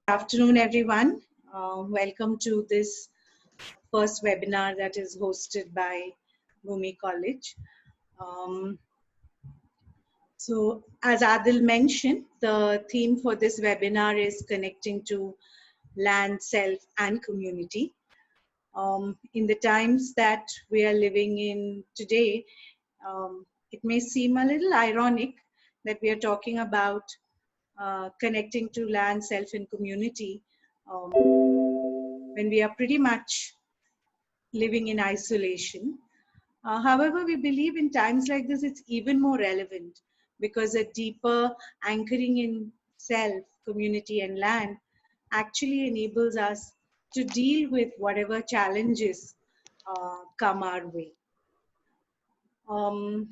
Afternoon, everyone. Welcome to this first webinar that is hosted by Bhumi College. As Adil mentioned, the theme for this webinar is connecting to land, self, and community. In the times that we are living in today, it may seem a little ironic that we are talking about connecting to land, self, and community when we are pretty much living in isolation. However, we believe in times like this, it's even more relevant because a deeper anchoring in self, community, and land actually enables us to deal with whatever challenges come our way. My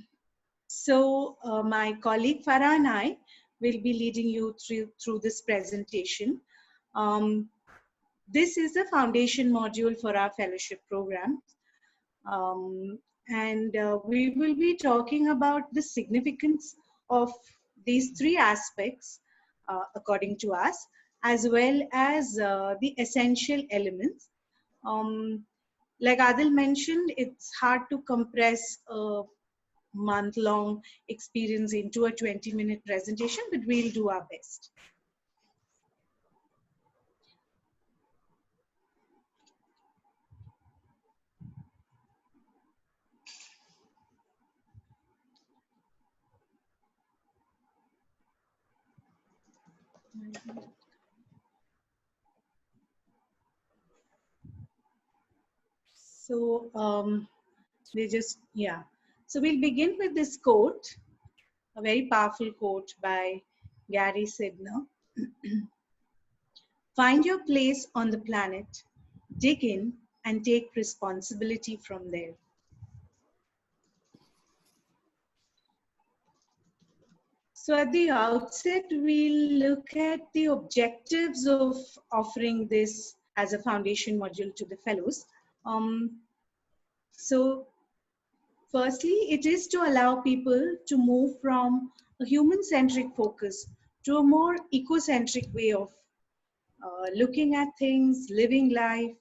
colleague Farah and I will be leading you through this presentation. This is the foundation module for our fellowship program. We will be talking about the significance of these three aspects, according to us, as well as the essential elements. Like Adil mentioned, it's hard to compress a month-long experience into a 20-minute presentation, but we'll do our best. So So we'll begin with this quote, a very powerful quote by Gary Sidner. Find your place on the planet, dig in, and take responsibility from there. So at the outset, we'll look at the objectives of offering this as a foundation module to the fellows. Firstly, it is to allow people to move from a human-centric focus to a more eco-centric way of looking at things, living life,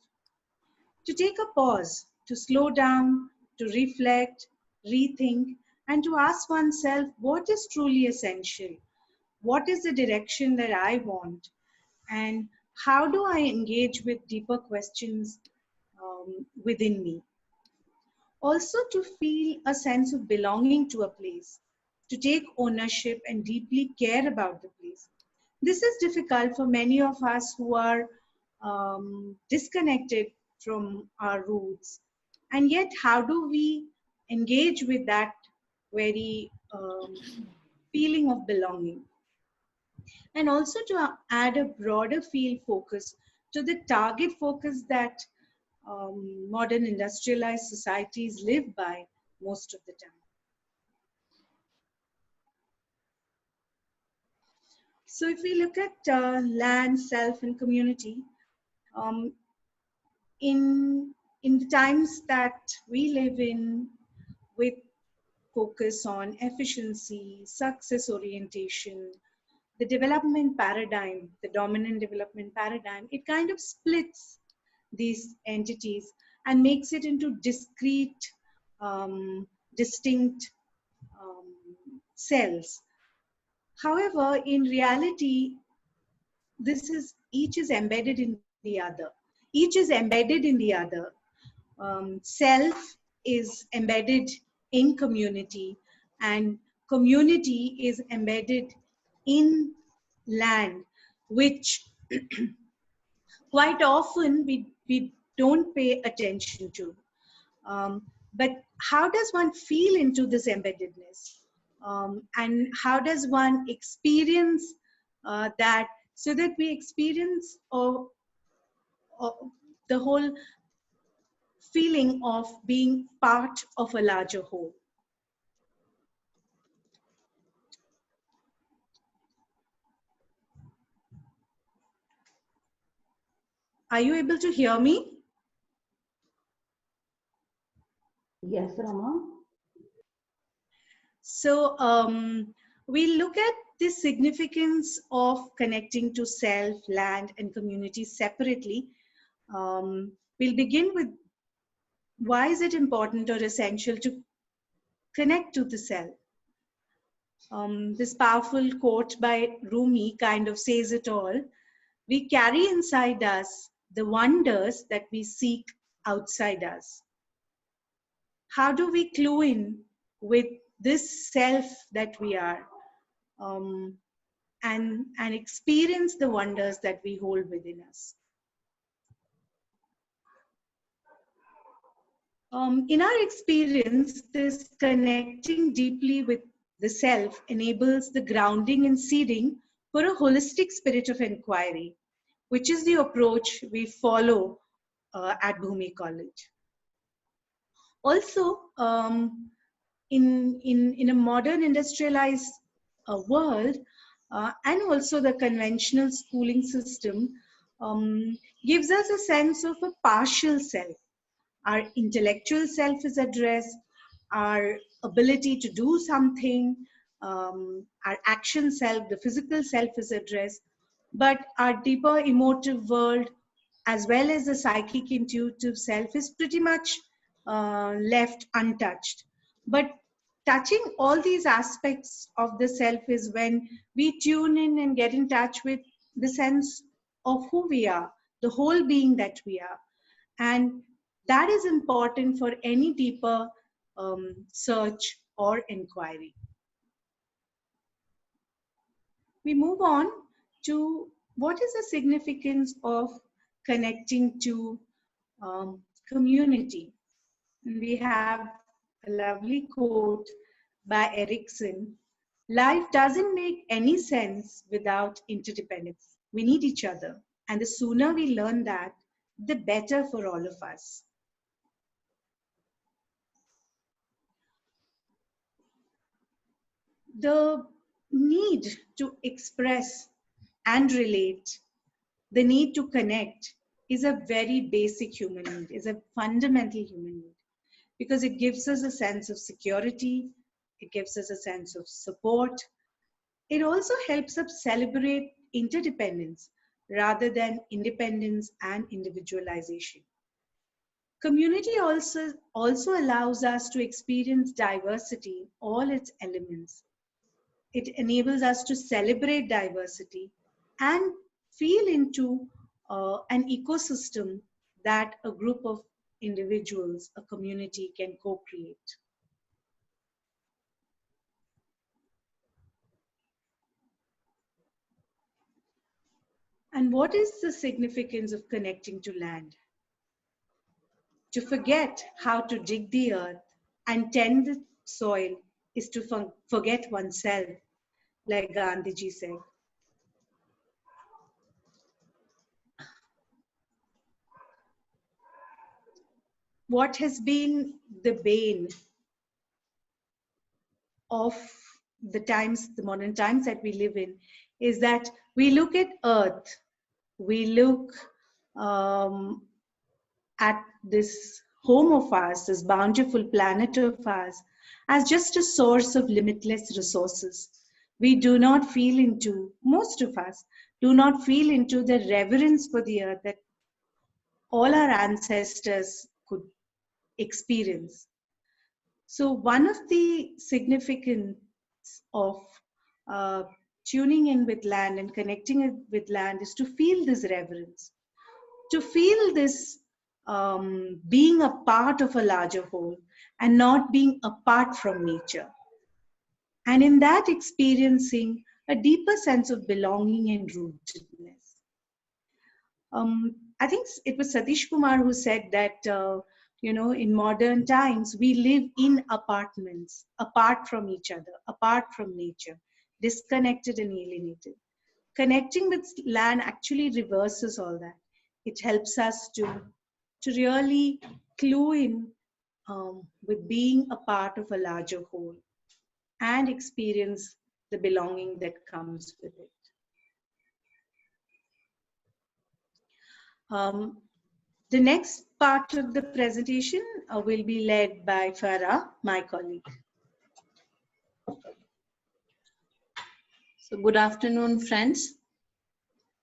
to take a pause, to slow down, to reflect, rethink, and to ask oneself what is truly essential, what is the direction that I want, and how do I engage with deeper questions within me. Also to feel a sense of belonging to a place, to take ownership and deeply care about the place. This is difficult for many of us who are disconnected from our roots. And yet, how do we engage with that very feeling of belonging? And also to add a broader field focus to the target focus that modern industrialized societies live by most of the time. So if we look at land, self, and community, in the times that we live in, with focus on efficiency, success orientation, the development paradigm, the dominant development paradigm, it kind of splits these entities and makes it into discrete, distinct cells. However, in reality, each is embedded in the other. Each is embedded in the other. Self is embedded in community, and community is embedded in land, which quite often we don't pay attention to. But how does one feel into this embeddedness? And how does one experience that, so that we experience the whole feeling of being part of a larger whole? Are you able to hear me? Yes, Rama. So we'll look at the significance of connecting to self, land, and community separately. We'll begin with why is it important or essential to connect to the self. This powerful quote by Rumi kind of says it all. We carry inside us the wonders that we seek outside us. How do we clue in with this self that we are, and experience the wonders that we hold within us? In our experience, this connecting deeply with the self enables the grounding and seeding for a holistic spirit of inquiry, which is the approach we follow at Bhumi College. Also, in a modern industrialized world, and also the conventional schooling system gives us a sense of a partial self. Our intellectual self is addressed, our ability to do something, our action self, the physical self is addressed, but our deeper emotive world, as well as the psychic intuitive self, is pretty much left untouched. But touching all these aspects of the self is when we tune in and get in touch with the sense of who we are, the whole being that we are. And that is important for any deeper search or inquiry. We move on to what is the significance of connecting to community. We have a lovely quote by Erickson: life doesn't make any sense without interdependence. We need each other. And the sooner we learn that, the better for all of us. The need to express and relate, the need to connect, is a very basic human need, is a fundamental human need, because it gives us a sense of security, it gives us a sense of support. It also helps us celebrate interdependence rather than independence and individualization. Community also allows us to experience diversity in all its elements. It enables us to celebrate diversity and feel into an ecosystem that a group of individuals, a community, can co-create. And what is the significance of connecting to land? To forget how to dig the earth and tend the soil is to forget oneself, like Gandhiji said. What has been the bane of the times, the modern times that we live in, is that we look at earth, we look at this home of ours, this bountiful planet of ours, as just a source of limitless resources. We do not feel into, most of us do not feel into the reverence for the earth that all our ancestors could experience. So one of the significance of tuning in with land and connecting with land is to feel this reverence, to feel this being a part of a larger whole and not being apart from nature. And in that, experiencing a deeper sense of belonging and rootedness. I think it was Satish Kumar who said that, in modern times, we live in apartments, apart from each other, apart from nature, disconnected and alienated. Connecting with land actually reverses all that. It helps us to really clue in with being a part of a larger whole and experience the belonging that comes with it. The next part of the presentation will be led by Farah, my colleague. So good afternoon, friends.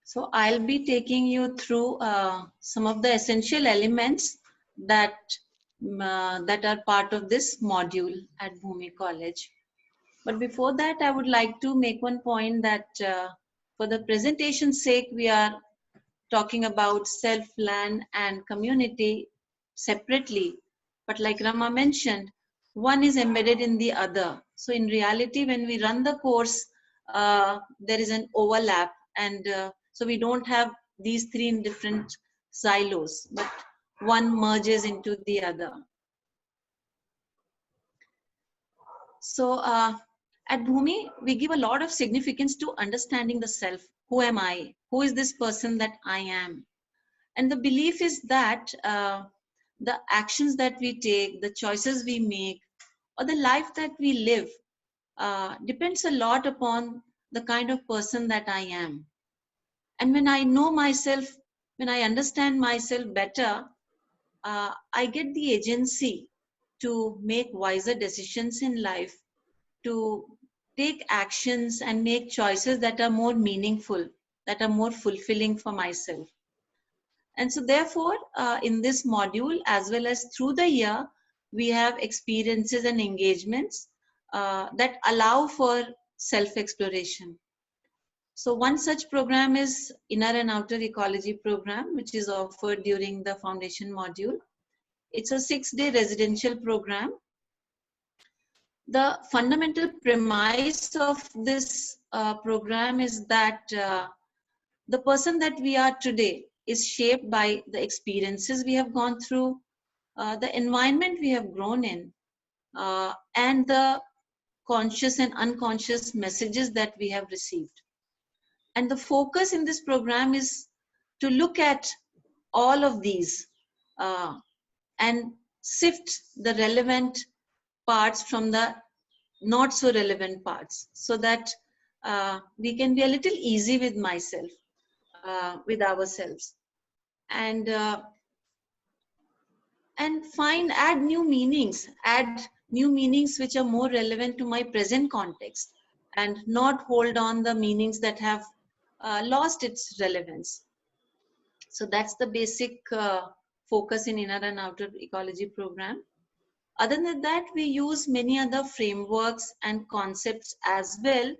So I'll be taking you through some of the essential elements that that are part of this module at Bhumi College. But before that, I would like to make one point that for the presentation's sake, we are talking about self, land, and community separately. But like Rama mentioned, one is embedded in the other. So in reality, when we run the course, there is an overlap, and so we don't have these three in different silos, but one merges into the other. So at Bhumi, we give a lot of significance to understanding the self. Who am I? Who is this person that I am? And the belief is that the actions that we take, the choices we make, or the life that we live depends a lot upon the kind of person that I am. And when I know myself, when I understand myself better, I get the agency to make wiser decisions in life, to take actions and make choices that are more meaningful, that are more fulfilling for myself. And so therefore, in this module, as well as through the year, we have experiences and engagements that allow for self-exploration. So one such program is Inner and Outer Ecology program, which is offered during the foundation module. It's a 6-day residential program. The fundamental premise of this program is that the person that we are today is shaped by the experiences we have gone through, the environment we have grown in, and the conscious and unconscious messages that we have received. And the focus in this program is to look at all of these and sift the relevant parts from the not so relevant parts, so that we can be a little easy with myself, with ourselves, and add new meanings which are more relevant to my present context, and not hold on the meanings that have lost its relevance. So that's the basic focus in Inner and Outer Ecology program. Other than that, we use many other frameworks and concepts as well,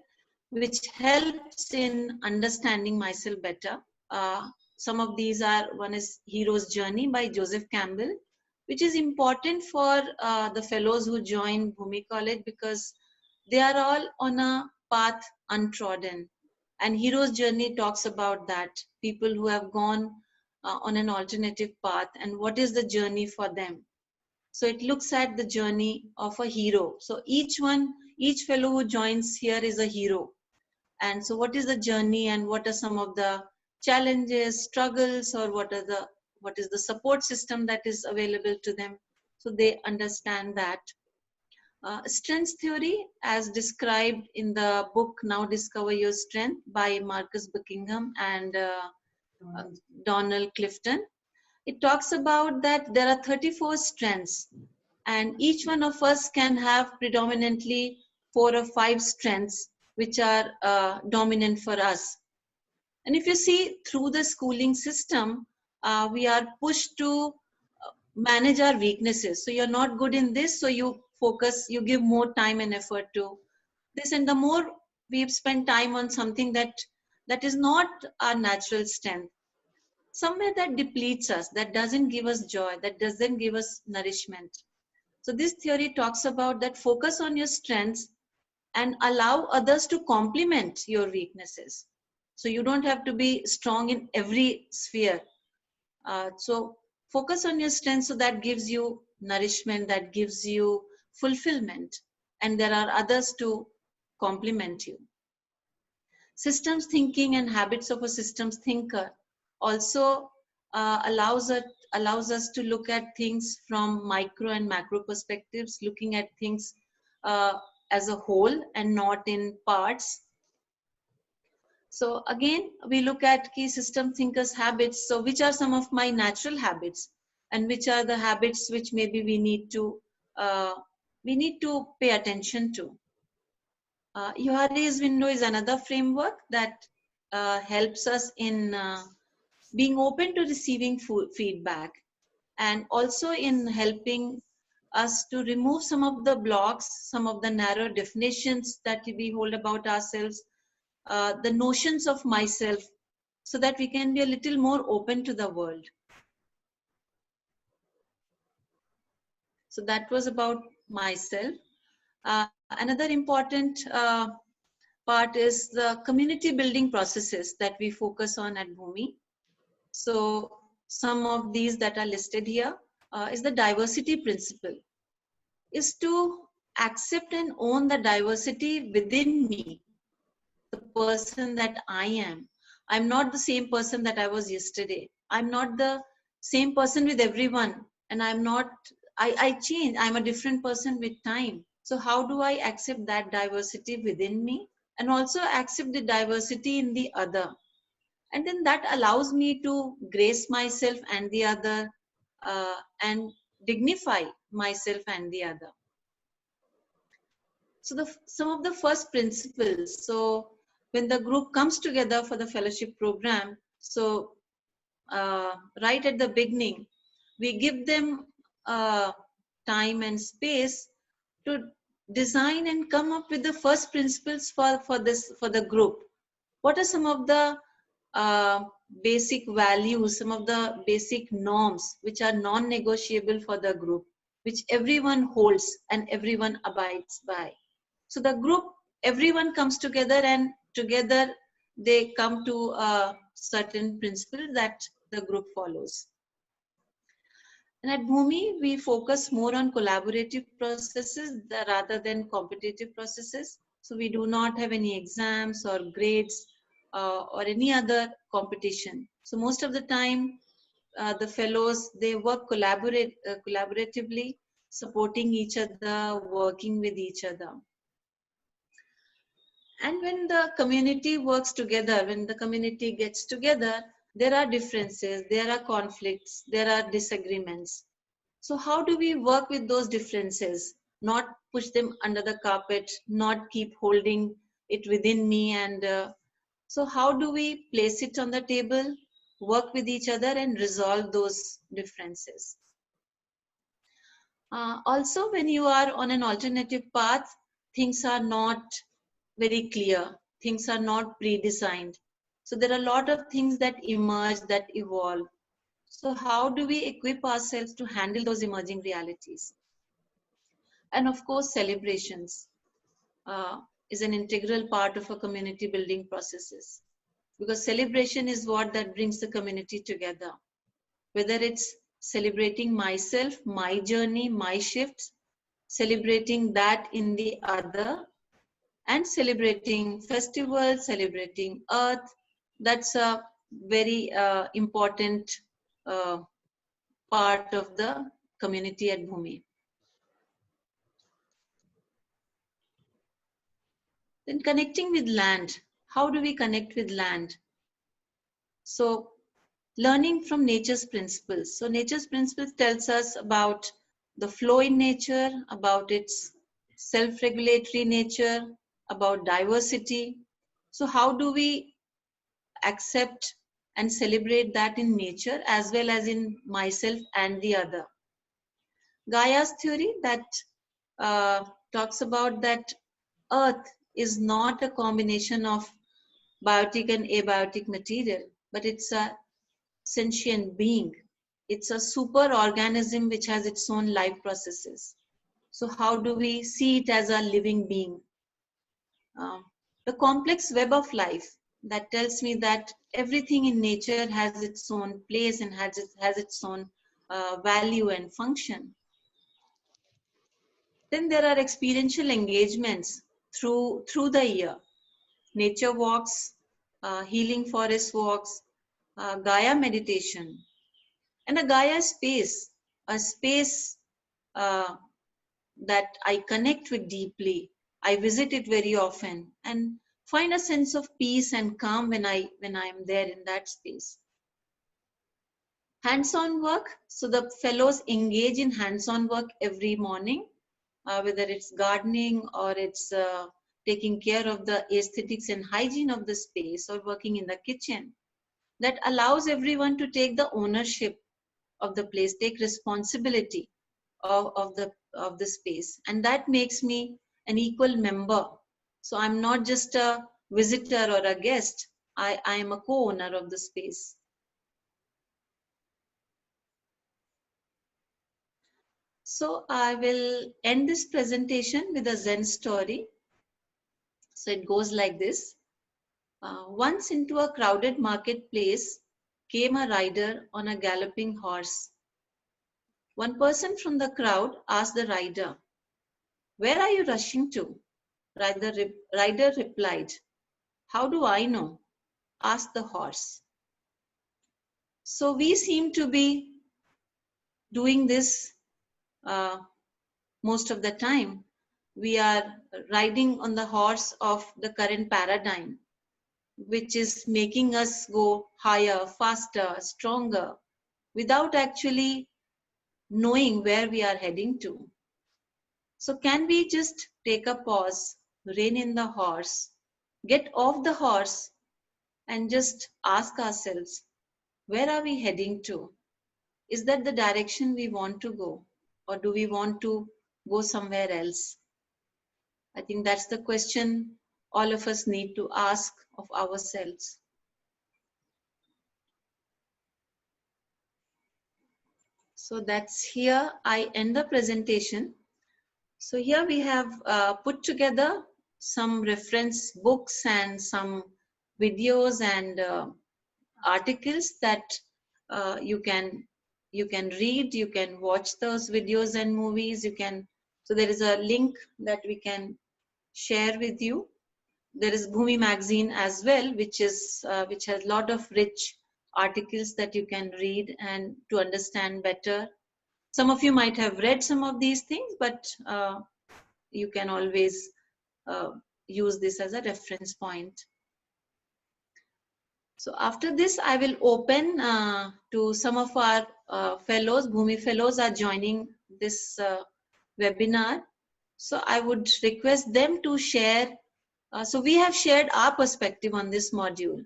which helps in understanding myself better. Some of these are, one is Hero's Journey by Joseph Campbell, which is important for the fellows who join Bhumi College, because they are all on a path untrodden. And Hero's Journey talks about that, people who have gone on an alternative path, and what is the journey for them. So it looks at the journey of a hero. So each fellow who joins here is a hero. And so what is the journey, and what are some of the challenges, struggles, or what is the support system that is available to them, so they understand that. Strengths theory, as described in the book Now Discover Your Strength by Marcus Buckingham and Donald Clifton, it talks about that there are 34 strengths, and each one of us can have predominantly 4 or 5 strengths which are dominant for us. And if you see, through the schooling system, we are pushed to manage our weaknesses. So you're not good in this, so you focus, you give more time and effort to this. And the more we've spent time on something that is not our natural strength, somewhere that depletes us, that doesn't give us joy, that doesn't give us nourishment. So this theory talks about that focus on your strengths and allow others to complement your weaknesses. So you don't have to be strong in every sphere. So focus on your strengths, so that gives you nourishment, that gives you fulfillment, and there are others to complement you. Systems thinking and habits of a systems thinker also allows us to look at things from micro and macro perspectives, looking at things as a whole and not in parts. So again, we look at key system thinkers' habits. So which are some of my natural habits, and which are the habits which maybe we need to pay attention to. Johari's window is another framework that helps us in being open to receiving feedback, and also in helping us to remove some of the blocks, some of the narrow definitions that we hold about ourselves, the notions of myself, so that we can be a little more open to the world. So that was about myself. Another important part is the community building processes that we focus on at Bhumi. So some of these that are listed here is the diversity principle, is to accept and own the diversity within me, the person that I am. I'm not the same person that I was yesterday. I'm not the same person with everyone. And I change. I'm a different person with time. So how do I accept that diversity within me and also accept the diversity in the other? And then that allows me to grace myself and the other, and dignify myself and the other. So some of the first principles. So when the group comes together for the fellowship program, so right at the beginning, we give them time and space to design and come up with the first principles for the group. What are some of the basic values, some of the basic norms which are non-negotiable for the group, which everyone holds and everyone abides by? So the group, everyone comes together, and together they come to a certain principle that the group follows. And at Bhumi, we focus more on collaborative processes rather than competitive processes. So we do not have any exams or grades or any other competition. So most of the time, the fellows, they work collaboratively, supporting each other, working with each other. And when the community works together, when the community gets together, there are differences, there are conflicts, there are disagreements. So how do we work with those differences? Not push them under the carpet, not keep holding it within me. And so how do we place it on the table, work with each other and resolve those differences? Also, when you are on an alternative path, things are not very clear. Things are not pre-designed. So there are a lot of things that emerge, that evolve. So how do we equip ourselves to handle those emerging realities? And of course, celebrations is an integral part of a community building processes, because celebration is what that brings the community together. Whether it's celebrating myself, my journey, my shifts, celebrating that in the other, and celebrating festivals, celebrating Earth. That's a very important part of the community at Bhumi. Then connecting with land. How do we connect with land? So learning from nature's principles. So nature's principles tells us about the flow in nature, about its self-regulatory nature, about diversity. So how do we accept and celebrate that in nature as well as in myself and the other? Gaia's theory that talks about that Earth is not a combination of biotic and abiotic material, but it's a sentient being. It's a super organism which has its own life processes. So how do we see it as a living being? The complex web of life that tells me that everything in nature has its own place and has its own value and function. Then there are experiential engagements through the year. Nature walks, healing forest walks, Gaia meditation, and a Gaia space, a space that I connect with deeply. I visit it very often and find a sense of peace and calm when I am there in that space. Hands-on work. So the fellows engage in hands-on work every morning, whether it's gardening or it's taking care of the aesthetics and hygiene of the space, or working in the kitchen, that allows everyone to take the ownership of the place, take responsibility of the space. And that makes me an equal member. So I'm not just a visitor or a guest, I am a co-owner of the space. So I will end this presentation with a Zen story. So it goes like this. Once into a crowded marketplace came a rider on a galloping horse. One person from the crowd asked the rider, "Where are you rushing to?" Rider replied, "How do I know?" asked the horse. So we seem to be doing this most of the time. We are riding on the horse of the current paradigm, which is making us go higher, faster, stronger, without actually knowing where we are heading to. So can we just take a pause, rein in the horse, get off the horse, and just ask ourselves, where are we heading to? Is that the direction we want to go? Or do we want to go somewhere else? I think that's the question all of us need to ask of ourselves. So that's here I end the presentation. So here we have put together some reference books and some videos and articles that you can read, you can watch those videos and movies. So there is a link that we can share with you. There is Bhumi magazine as well, which has a lot of rich articles that you can read and to understand better. Some of you might have read some of these things, but you can always use this as a reference point. So after this, I will open to some of our fellows. Bhumi fellows are joining this webinar. So I would request them to share. So we have shared our perspective on this module.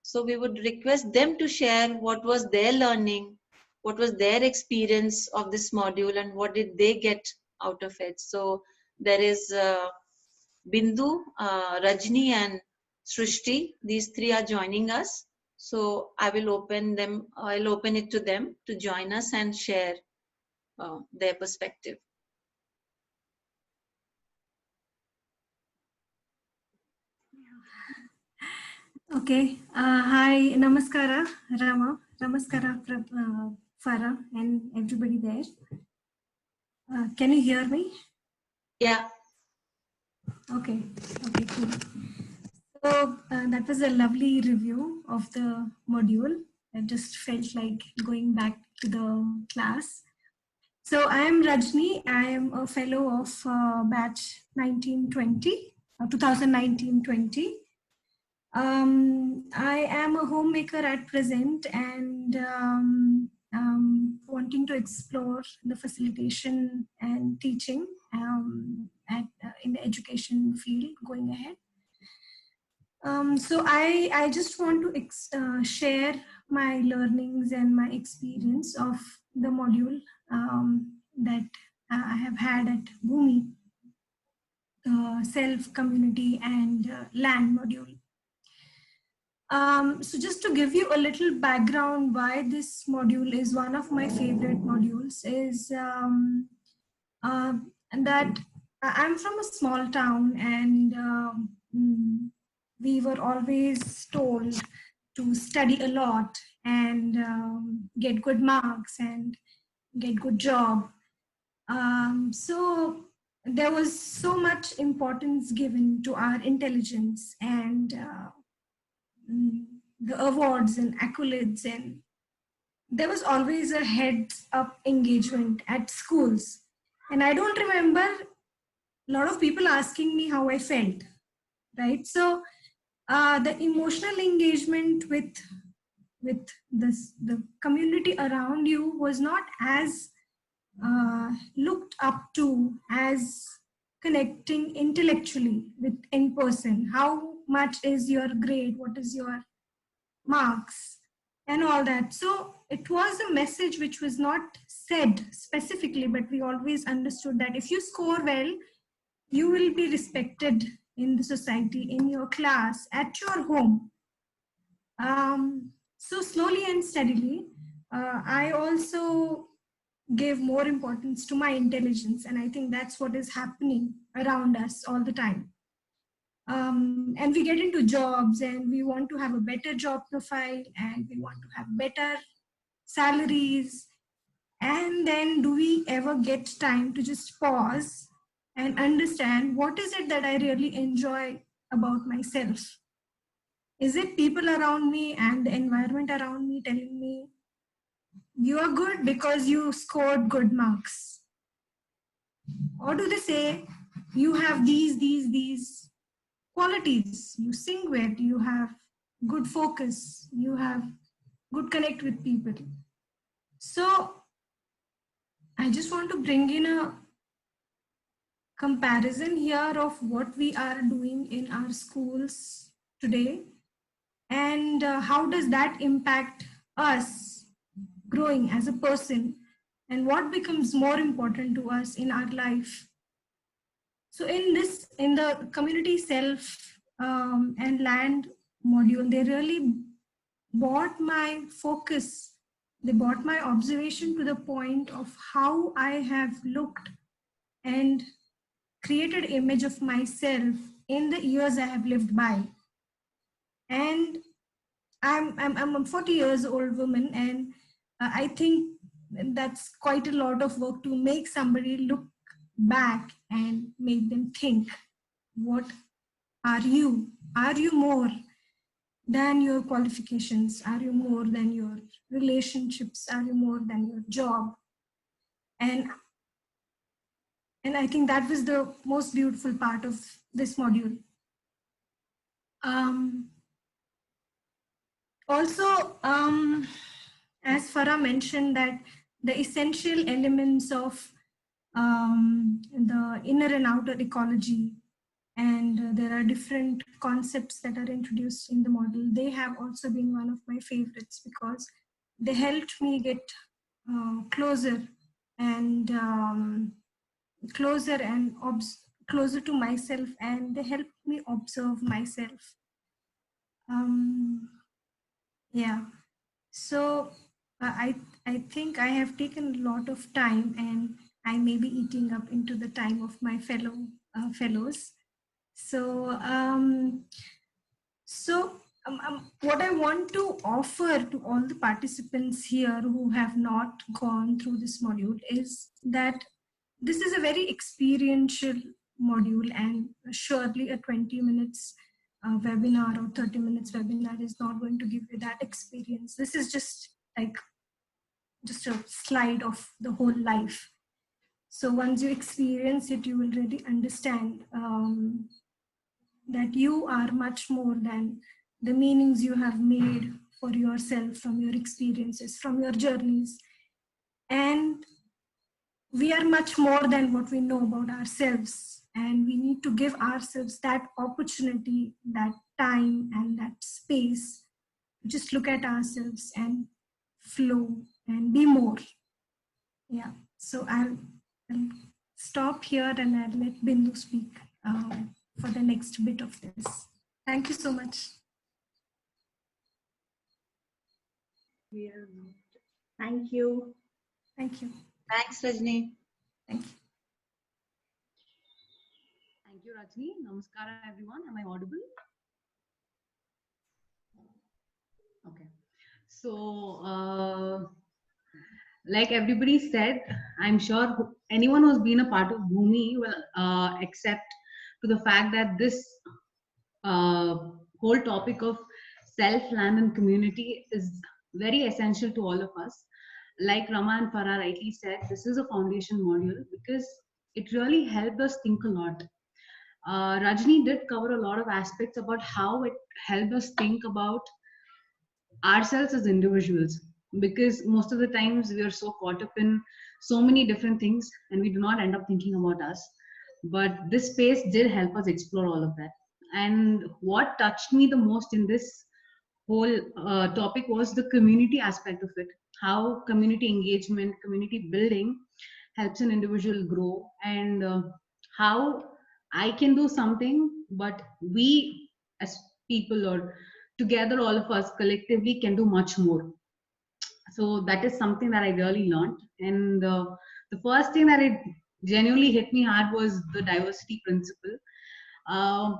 So we would request them to share what was their learning, what was their experience of this module, and what did they get out of it. So there is Bindu, Rajni, and Srishti. These three are joining us. So I'll open it to them to join us and share their perspective. Okay. Hi, Namaskara, Rama. Namaskara, Farah, and everybody there. Can you hear me? Yeah. Okay. Okay, cool. So that was a lovely review of the module. I just felt like going back to the class. So I am Rajni. I am a fellow of batch 1920, 2019-20. I am a homemaker at present and wanting to explore the facilitation and teaching in the education field going ahead. So I just want to share my learnings and my experience of the module that I have had at Bhumi, self, community, and land module. So just to give you a little background why this module is one of my favorite modules is that I'm from a small town and we were always told to study a lot and get good marks and get good job. So there was so much importance given to our intelligence and the awards and accolades, and there was always a heads up engagement at schools. And I don't remember a lot of people asking me how I felt, right? So the emotional engagement with the community around you was not as looked up to as connecting intellectually with in person. How much is your grade? What is your marks? And all that. So it was a message which was not said specifically, but we always understood that if you score well, you will be respected in the society, in your class, at your home. So slowly and steadily, I also gave more importance to my intelligence, and I think that's what is happening around us all the time. And we get into jobs, and we want to have a better job profile, and we want to have better salaries. And then do we ever get time to just pause and understand what is it that I really enjoy about myself? Is it people around me and the environment around me telling me you are good because you scored good marks? Or do they say you have these qualities? You sing well, you have good focus, you have good connect with people. So I just want to bring in a comparison here of what we are doing in our schools today, and how does that impact us growing as a person, and what becomes more important to us in our life. So in the community self and land module, they really brought my focus, they brought my observation to the point of how I have looked and created image of myself in the years I have lived by. And I'm a 40 years old woman, and I think that's quite a lot of work to make somebody look back and make them think, what are you? Are you more than your qualifications? Are you more than your relationships? Are you more than your job? And I think that was the most beautiful part of this module. Also, as Farah mentioned, that the essential elements of the inner and outer ecology, and there are different concepts that are introduced in the model. They have also been one of my favorites because they helped me get closer and closer to myself, and they helped me observe myself. Yeah, so I think I have taken a lot of time, and I may be eating up into the time of my fellows. So what I want to offer to all the participants here who have not gone through this module is that this is a very experiential module, and surely a 20 minutes webinar or 30 minutes webinar is not going to give you that experience. This is just like just a slide of the whole life. So once you experience it, you will really understand that you are much more than the meanings you have made for yourself from your experiences, from your journeys. And we are much more than what we know about ourselves. And we need to give ourselves that opportunity, that time, and that space to just look at ourselves and flow and be more. Yeah. So I'll stop here, and I'll let Bindu speak for the next bit of this. Thank you so much. Yeah. Thank you. Thank you. Thanks, Rajni. Thank you. Thank you, Rajni. Namaskara, everyone. Am I audible? Okay. So, like everybody said, I'm sure anyone who's been a part of Bhumi will accept to the fact that this whole topic of self, land, and community is very essential to all of us. Like Rama and Farah rightly said, this is a foundation module because it really helped us think a lot. Rajni did cover a lot of aspects about how it helped us think about ourselves as individuals, because most of the times we are so caught up in so many different things and we do not end up thinking about us. but this space did help us explore all of that. And what touched me the most in this whole topic was the community aspect of it, how community engagement, community building helps an individual grow, and how I can do something, but we as people, or together all of us collectively, can do much more. So that is something that I really learned. And the first thing that it genuinely hit me hard was the diversity principle. uh,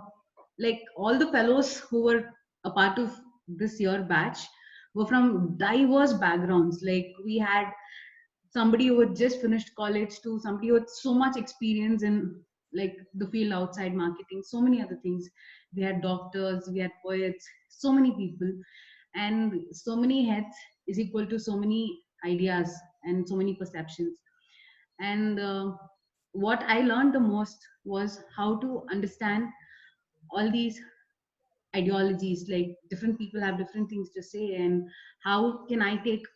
like all the fellows who were a part of this year batch were from diverse backgrounds. Like we had somebody who had just finished college to somebody with so much experience in like the field outside marketing, so many other things. We had doctors, we had poets, so many people, and so many heads is equal to so many ideas and so many perceptions. And what I learned the most was how to understand all these ideologies. Like different people have different things to say, and how can I take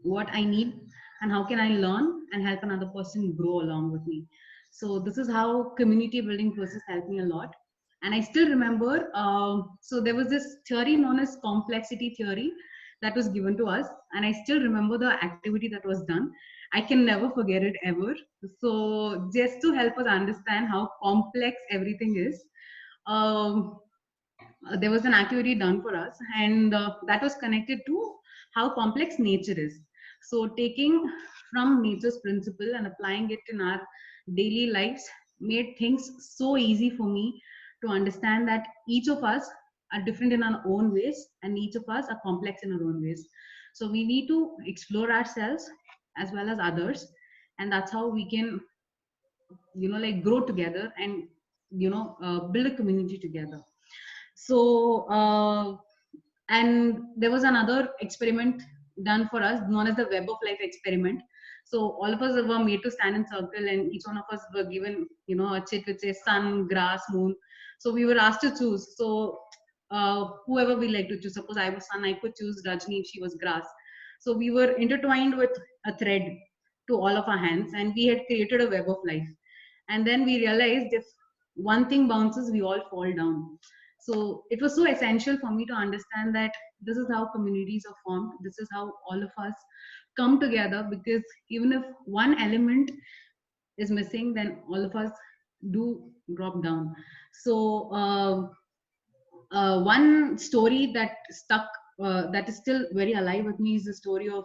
what I need, and how can I learn and help another person grow along with me. So this is how community building process helped me a lot. And I still remember, so there was this theory known as complexity theory that was given to us, and I still remember the activity that was done. I can never forget it ever. So just to help us understand how complex everything is, um, there was an activity done for us, and that was connected to how complex nature is. So taking from nature's principle and applying it in our daily lives made things so easy for me to understand that each of us are different in our own ways, and each of us are complex in our own ways. So we need to explore ourselves as well as others, and that's how we can, like, grow together and build a community together. So and there was another experiment done for us known as the web of life experiment. So all of us were made to stand in circle, and each one of us were given a chit which says sun, grass, moon. So we were asked to choose. So whoever we like to choose, suppose I was sun, I could choose Rajni if she was grass. So we were intertwined with a thread to all of our hands, and we had created a web of life. And then we realized if one thing bounces, we all fall down. So it was so essential for me to understand that this is how communities are formed, this is how all of us come together, because even if one element is missing, then all of us do drop down. So one story that stuck, that is still very alive with me, is the story of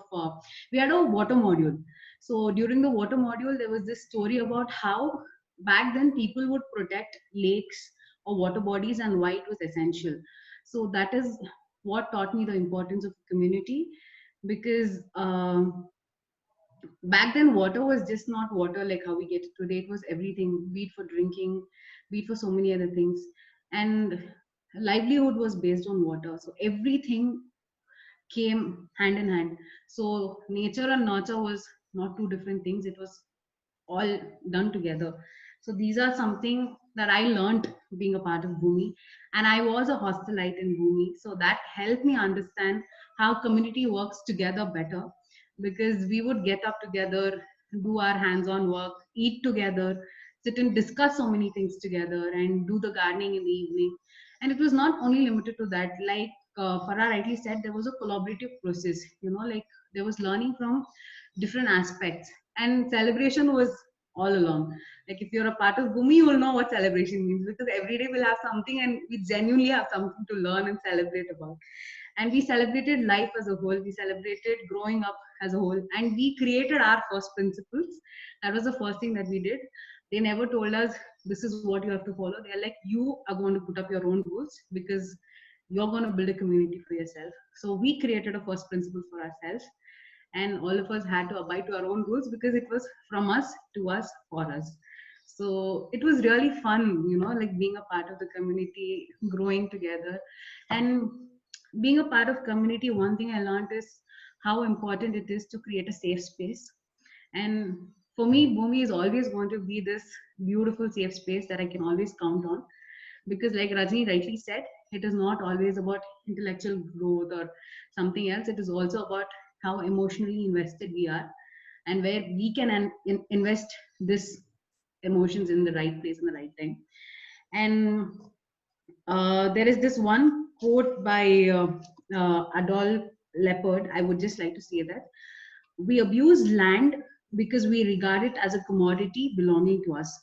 we had a water module. So during the water module, there was this story about how back then people would protect lakes or water bodies, and why it was essential. So that is what taught me the importance of community, because back then water was just not water like how we get it today. It was everything, be it for drinking, be it for so many other things. And livelihood was based on water, so everything came hand in hand. So nature and nurture was not two different things, it was all done together. So these are something that I learned being a part of Bhumi. And I was a hostelite in Bhumi, so that helped me understand how community works together better, because we would get up together, do our hands-on work, eat together, sit and discuss so many things together, and do the gardening in the evening. And it was not only limited to that. Like Farah rightly said, there was a collaborative process, like there was learning from different aspects, and celebration was all along. Like if you're a part of Bhumi, you will know what celebration means, because every day we'll have something, and we genuinely have something to learn and celebrate about. And we celebrated life as a whole, we celebrated growing up as a whole, and we created our first principles. That was the first thing that we did. They never told us this is what you have to follow. They're like, you are going to put up your own rules, because you're going to build a community for yourself. So we created a first principle for ourselves, and all of us had to abide to our own rules, because it was from us, to us, for us. So it was really fun, like being a part of the community, growing together. And being a part of community, one thing I learned is how important it is to create a safe space. And for me, Bhumi is always going to be this beautiful safe space that I can always count on, because like Rajni rightly said, it is not always about intellectual growth or something else. It is also about how emotionally invested we are, and where we can invest this emotions in the right place in the right time. And there is this one quote by Adolf Leopard. I would just like to say that we abuse land because we regard it as a commodity belonging to us.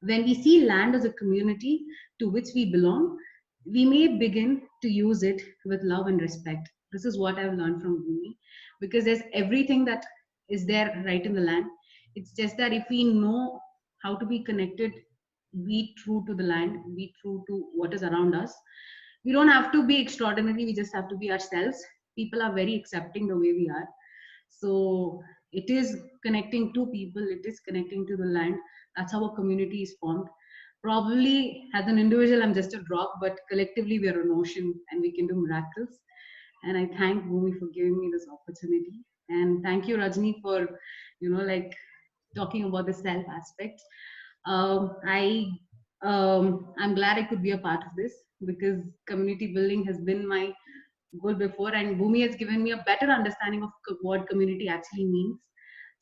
When we see land as a community to which we belong, we may begin to use it with love and respect. This is what I've learned from Bhumi, because there's everything that is there right in the land. It's just that if we know how to be connected, be true to the land, be true to what is around us. We don't have to be extraordinary, we just have to be ourselves. People are very accepting the way we are. So it is connecting to people, it is connecting to the land. That's how a community is formed. Probably as an individual, I'm just a drop, but collectively we are an ocean and we can do miracles. And I thank Bhumi for giving me this opportunity. And thank you, Rajni, for, like talking about the self aspect. I'm glad I could be a part of this, because community building has been my goal before, and Bhumi has given me a better understanding of what community actually means.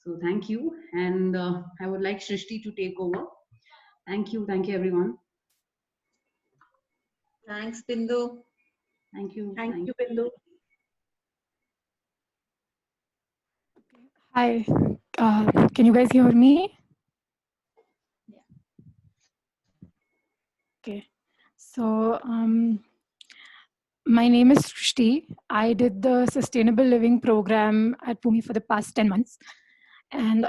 So thank you, and I would like Shrishti to take over. Thank you everyone. Thanks, Bindu. Thank you. Thank you, Bindu. Hi, can you guys hear me? Yeah. Okay, so my name is Srishti. I did the Sustainable Living Program at Bhumi for the past 10 months. And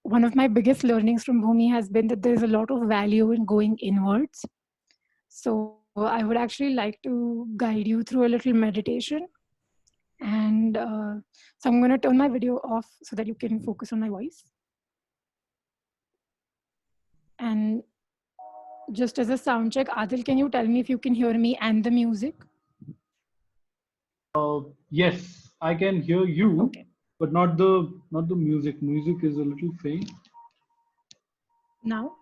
one of my biggest learnings from Bhumi has been that there's a lot of value in going inwards. So I would actually like to guide you through a little meditation. And so I'm going to turn my video off so that you can focus on my voice. And just as a sound check, Adil, can you tell me if you can hear me and the music? Yes, I can hear you, Okay. but not the music. Music is a little faint. Now?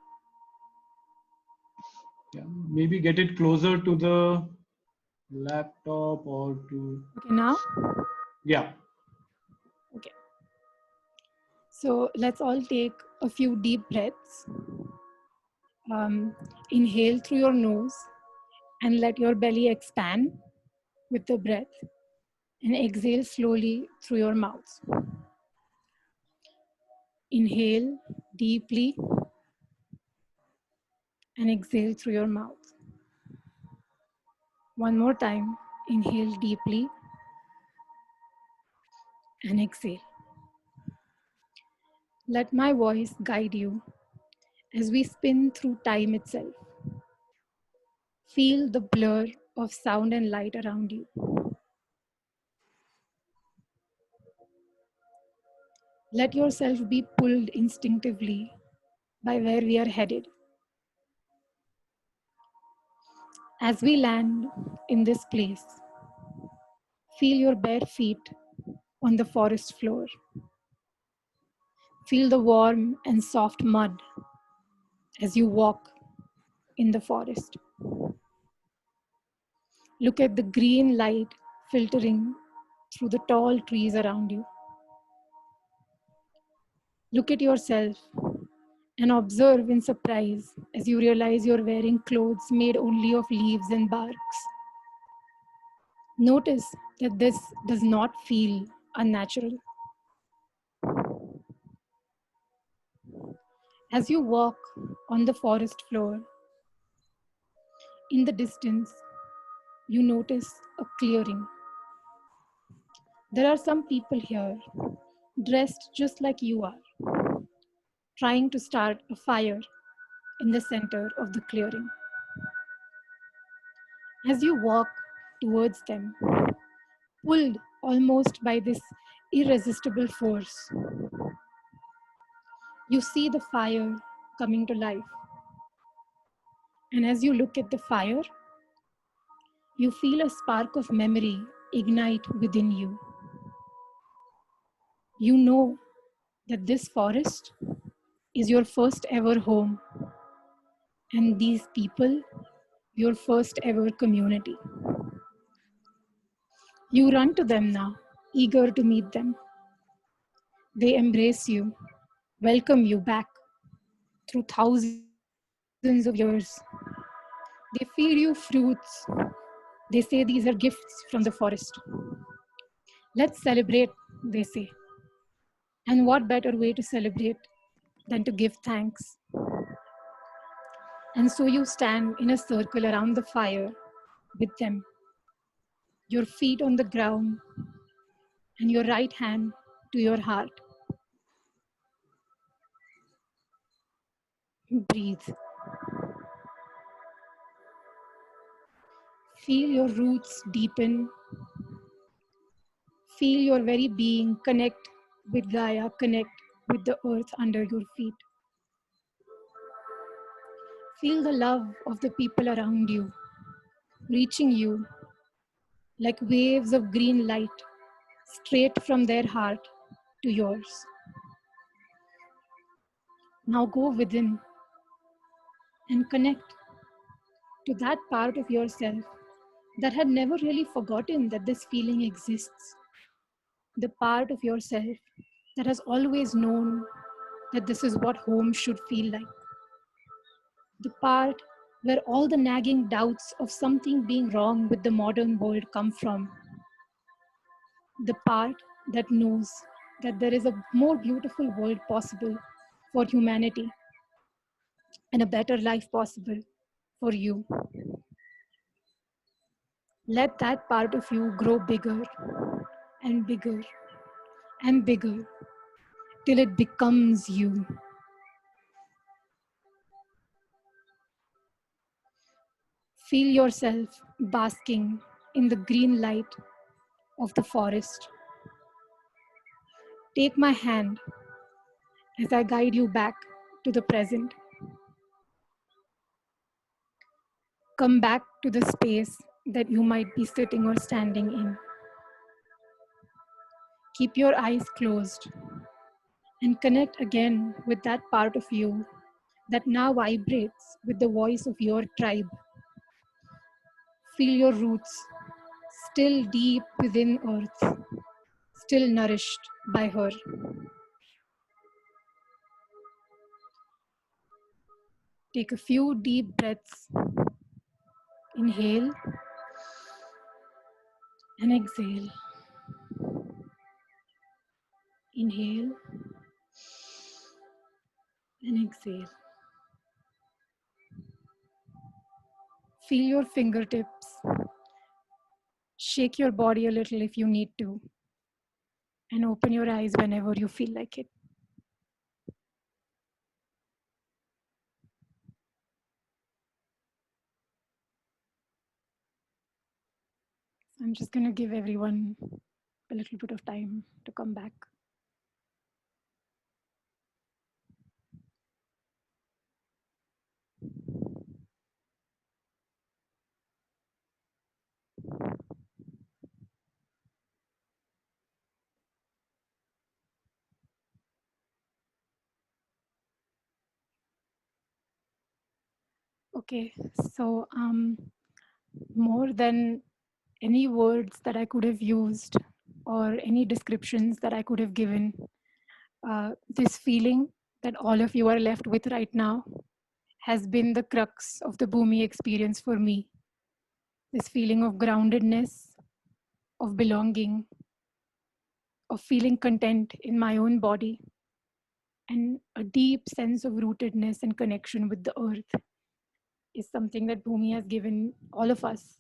Yeah, maybe get it closer to the laptop or to. Okay, now? Yeah. Okay. So let's all take a few deep breaths. Inhale through your nose and let your belly expand with the breath, and exhale slowly through your mouth. Inhale deeply and exhale through your mouth. One more time. Inhale deeply and exhale. Let my voice guide you as we spin through time itself. Feel the blur of sound and light around you. Let yourself be pulled instinctively by where we are headed. As we land in this place, feel your bare feet on the forest floor. Feel the warm and soft mud as you walk in the forest. Look at the green light filtering through the tall trees around you. Look at yourself and observe in surprise as you realize you're wearing clothes made only of leaves and barks. Notice that this does not feel unnatural. As you walk on the forest floor, in the distance, you notice a clearing. There are some people here, dressed just like you are, trying to start a fire in the center of the clearing. As you walk towards them, pulled almost by this irresistible force, you see the fire coming to life. And as you look at the fire, you feel a spark of memory ignite within you. You know that this forest is your first ever home, and these people, your first ever community. You run to them now, eager to meet them. They embrace you, welcome you back. through thousands of years. They feed you fruits. They say these are gifts from the forest. Let's celebrate, they say. And what better way to celebrate than to give thanks? And so you stand in a circle around the fire with them, your feet on the ground and your right hand to your heart. Breathe. Feel your roots deepen. Feel your very being connect with Gaia, connect with the earth under your feet. Feel the love of the people around you, reaching you like waves of green light straight from their heart to yours. Now go within and connect to that part of yourself that had never really forgotten that this feeling exists. The part of yourself that has always known that this is what home should feel like. The part where all the nagging doubts of something being wrong with the modern world come from. The part that knows that there is a more beautiful world possible for humanity and a better life possible for you. Let that part of you grow bigger and bigger and bigger till it becomes you. Feel yourself basking in the green light of the forest. Take my hand as I guide you back to the present. Come back to the space that you might be sitting or standing in. Keep your eyes closed and connect again with that part of you that now vibrates with the voice of your tribe. Feel your roots still deep within earth, still nourished by her. Take a few deep breaths. Inhale and exhale. Inhale and exhale. Feel your fingertips. Shake your body a little if you need to. And open your eyes whenever you feel like it. I'm just going to give everyone a little bit of time to come back. Okay, so more than any words that I could have used or any descriptions that I could have given, this feeling that all of you are left with right now has been the crux of the Bhumi experience for me. This feeling of groundedness, of belonging, of feeling content in my own body, and a deep sense of rootedness and connection with the earth is something that Bhumi has given all of us.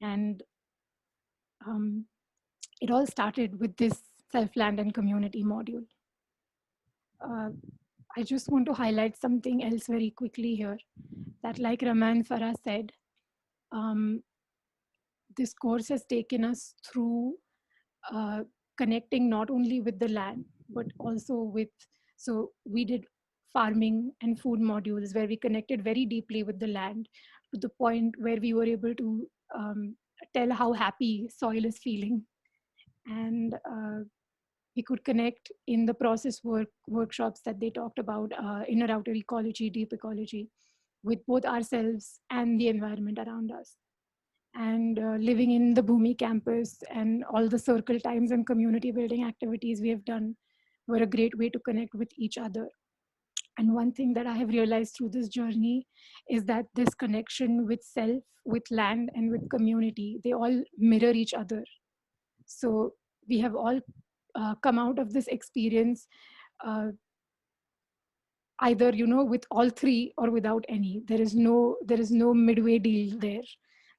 And it all started with this self, land, and community module. I just want to highlight something else very quickly here, that like Raman Farah said, this course has taken us through connecting not only with the land, but also with, so we did farming and food modules where we connected very deeply with the land to the point where we were able to tell how happy soil is feeling. And we could connect in the process workshops that they talked about, inner outer ecology, deep ecology, with both ourselves and the environment around us. And living in the Bhumi campus and all the circle times and community building activities we have done were a great way to connect with each other. And one thing that I have realized through this journey is that this connection with self, with land, and with community, they all mirror each other. So we have all come out of this experience uh, either, you know, with all three or without any. There is no midway deal there.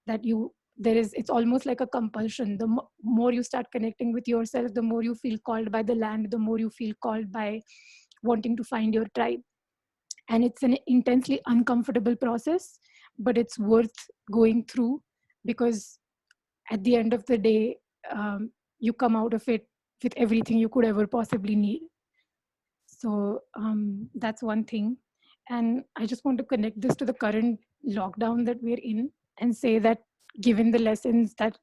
That you there is It's almost like a compulsion. The more you start connecting with yourself, the more you feel called by the land, the more you feel called by wanting to find your tribe. And it's an intensely uncomfortable process, but it's worth going through, because at the end of the day, you come out of it with everything you could ever possibly need. So that's one thing. And I just want to connect this to the current lockdown that we're in and say that, given the lessons that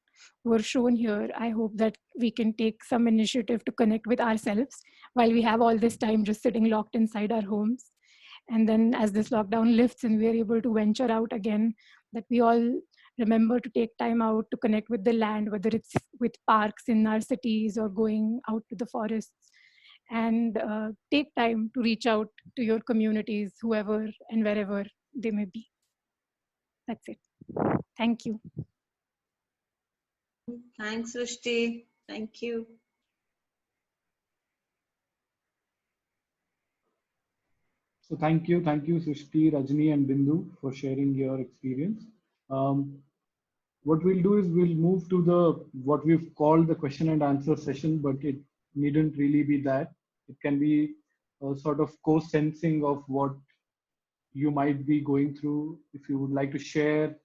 were shown here, I hope that we can take some initiative to connect with ourselves while we have all this time just sitting locked inside our homes. And then as this lockdown lifts and we're able to venture out again, that we all remember to take time out to connect with the land, whether it's with parks in our cities or going out to the forests, and take time to reach out to your communities, whoever and wherever they may be. That's it. Thank you. Thanks, Srishti. Thank you. So thank you, Srishti, Rajni, and Bindu for sharing your experience. What we'll do is we'll move to the what we've called the question and answer session, but it needn't really be that. It can be a sort of co-sensing of what you might be going through. If you would like to share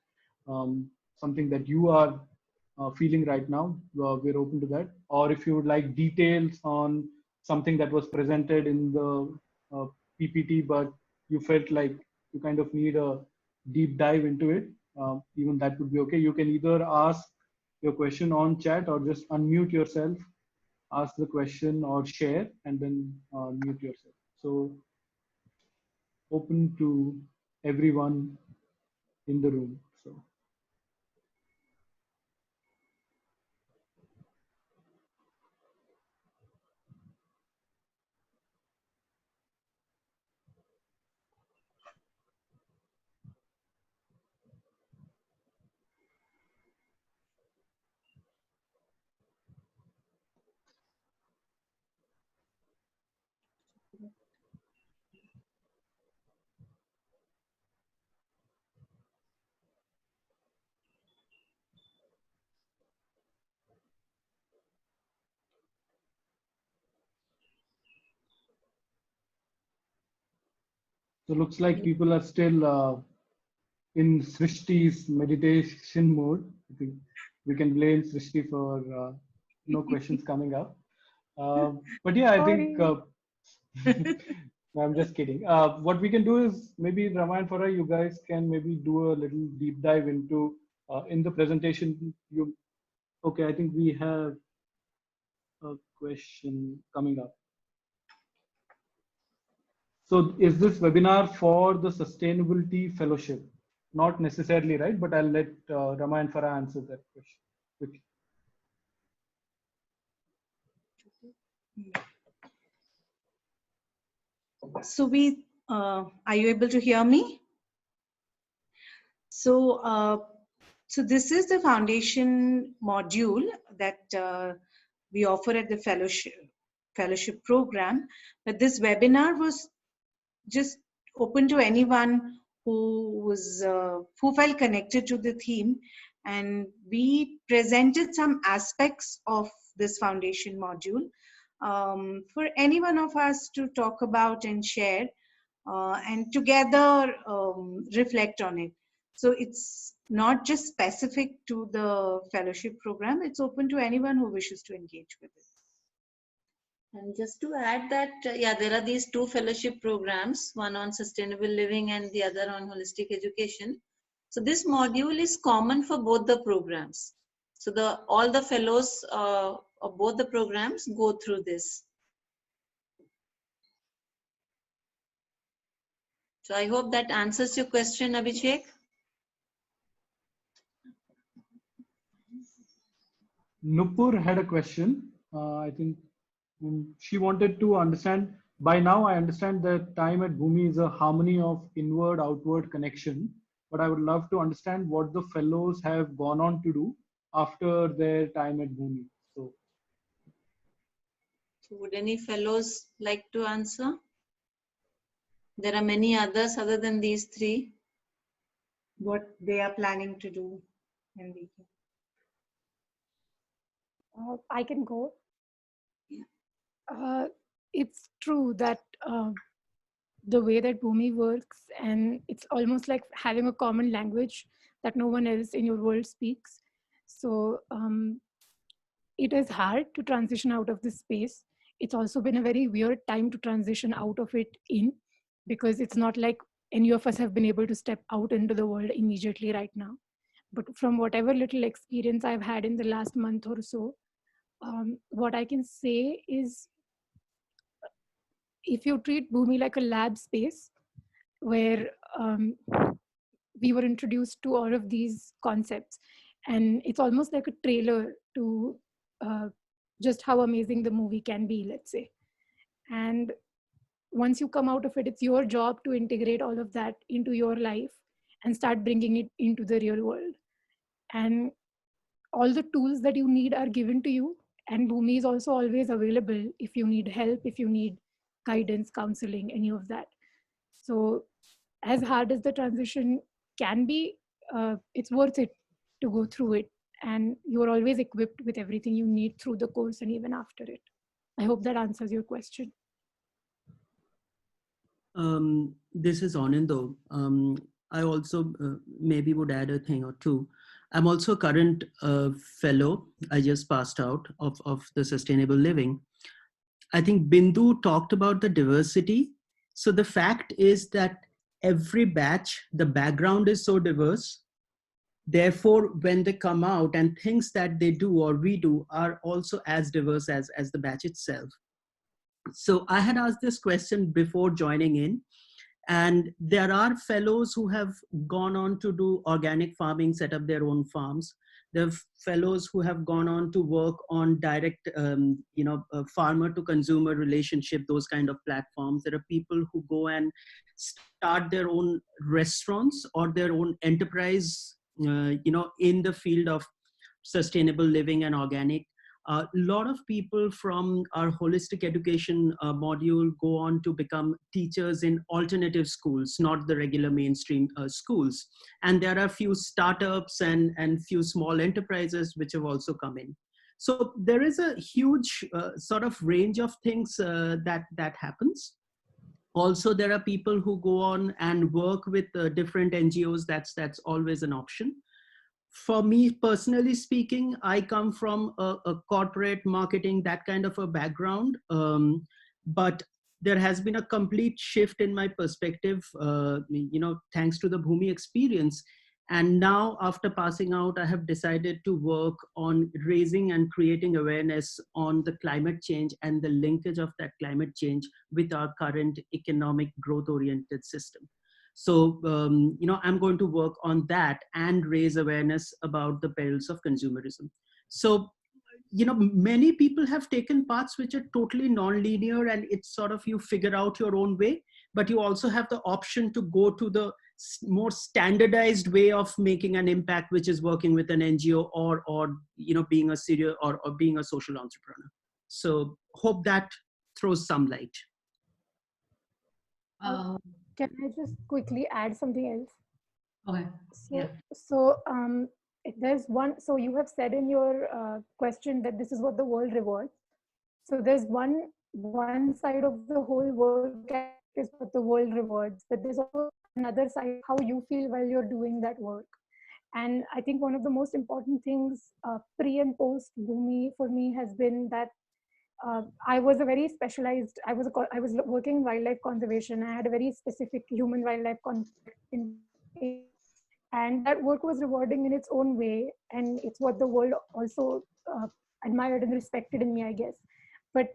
something that you are feeling right now, we're open to that. Or if you would like details on something that was presented in the PPT, but you felt like you kind of need a deep dive into it, even that would be okay. You can either ask your question on chat or just unmute yourself, ask the question or share, and then mute yourself. So open to everyone in the room. So looks like people are still in Srishti's meditation mode. I think we can blame Srishti for no questions coming up. But yeah, I think no, I'm just kidding. What we can do is maybe Rama and Farah, you guys can maybe do a little deep dive into in the presentation. Okay? I think we have a question coming up. So is this webinar for the Sustainability Fellowship? Not necessarily, right? But I'll let Rama and Farah answer that question quickly. So are you able to hear me? So, so this is the foundation module that we offer at the fellowship program. But this webinar was just open to anyone who felt connected to the theme, and we presented some aspects of this foundation module for any one of us to talk about and share, and together reflect on it. So it's not just specific to the fellowship program, it's open to anyone who wishes to engage with it. And just to add that, yeah, there are these two fellowship programs, one on sustainable living and the other on holistic education. So this module is common for both the programs. So all the fellows of both the programs go through this. So I hope that answers your question, Abhishek. Nupur had a question. I think she wanted to understand By now, I understand that time at Bhumi is a harmony of inward-outward connection, but I would love to understand what the fellows have gone on to do after their time at Bhumi. So, Would any fellows like to answer? There are many others other than these three. What they are planning to do, and we can. I can go. Yeah. It's true that the way that Bhumi works, and it's almost like having a common language that no one else in your world speaks. So it is hard to transition out of this space. It's also been a very weird time to transition out of it in, because it's not like any of us have been able to step out into the world immediately right now. But from whatever little experience I've had in the last month or so, what I can say is, if you treat Bhumi like a lab space where we were introduced to all of these concepts, and it's almost like a trailer to just how amazing the movie can be, let's say. And once you come out of it, it's your job to integrate all of that into your life and start bringing it into the real world. And all the tools that you need are given to you, and Bhumi is also always available if you need help, if you need guidance, counseling, any of that. So as hard as the transition can be, it's worth it to go through it, and you're always equipped with everything you need through the course and even after it. I hope that answers your question. This is Anando. I also maybe would add a thing or two. I'm also a current fellow. I just passed out of the sustainable living. I think Bindu talked about the diversity. So the fact is that every batch, the background is so diverse. Therefore, when they come out, and things that they do or we do are also as diverse as the batch itself. So I had asked this question before joining in, and there are fellows who have gone on to do organic farming, set up their own farms. There are fellows who have gone on to work on direct, farmer to consumer relationship, those kind of platforms. There are people who go and start their own restaurants or their own enterprise, in the field of sustainable living and organic. A lot of people from our holistic education module go on to become teachers in alternative schools, not the regular mainstream schools. And there are a few startups and few small enterprises which have also come in. So there is a huge sort of range of things that happens. Also, there are people who go on and work with different NGOs. That's always an option. For me, personally speaking, I come from a corporate marketing, that kind of a background. But there has been a complete shift in my perspective, thanks to the Bhumi experience. And now, after passing out, I have decided to work on raising and creating awareness on the climate change and the linkage of that climate change with our current economic growth-oriented system. So, I'm going to work on that and raise awareness about the perils of consumerism. So, many people have taken paths which are totally non-linear, and it's sort of you figure out your own way, but you also have the option to go to the more standardized way of making an impact, which is working with an NGO or being a serial or being a social entrepreneur. So hope that throws some light. Can I just quickly add something else? Okay. So there's one, so you have said in your question that this is what the world rewards. So there's one side of the whole work is what the world rewards, but there's also another side, how you feel while you're doing that work. And I think one of the most important things pre and post Bhumi for me has been that I was a very specialized, I was working in wildlife conservation. I had a very specific human wildlife contact, and that work was rewarding in its own way. And it's what the world also admired and respected in me, I guess. But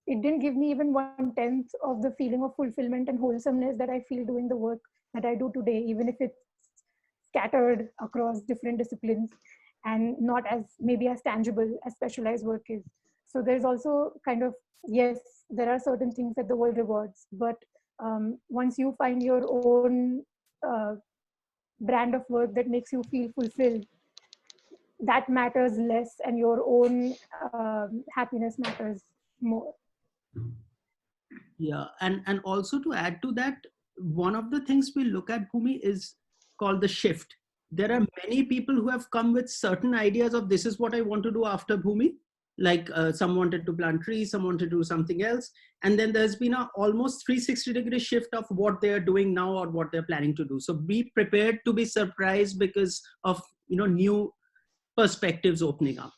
it didn't give me even 1/10 of the feeling of fulfillment and wholesomeness that I feel doing the work that I do today, even if it's scattered across different disciplines and not as maybe as tangible as specialized work is. So there's also kind of, yes, there are certain things that the world rewards, but once you find your own brand of work that makes you feel fulfilled, that matters less, and your own happiness matters more. Yeah, and also to add to that, one of the things we look at, Bhumi, is called the shift. There are many people who have come with certain ideas of this is what I want to do after Bhumi. Like some wanted to plant trees, some wanted to do something else, and then there's been a almost 360-degree shift of what they are doing now or what they're planning to do. So be prepared to be surprised because of new perspectives opening up.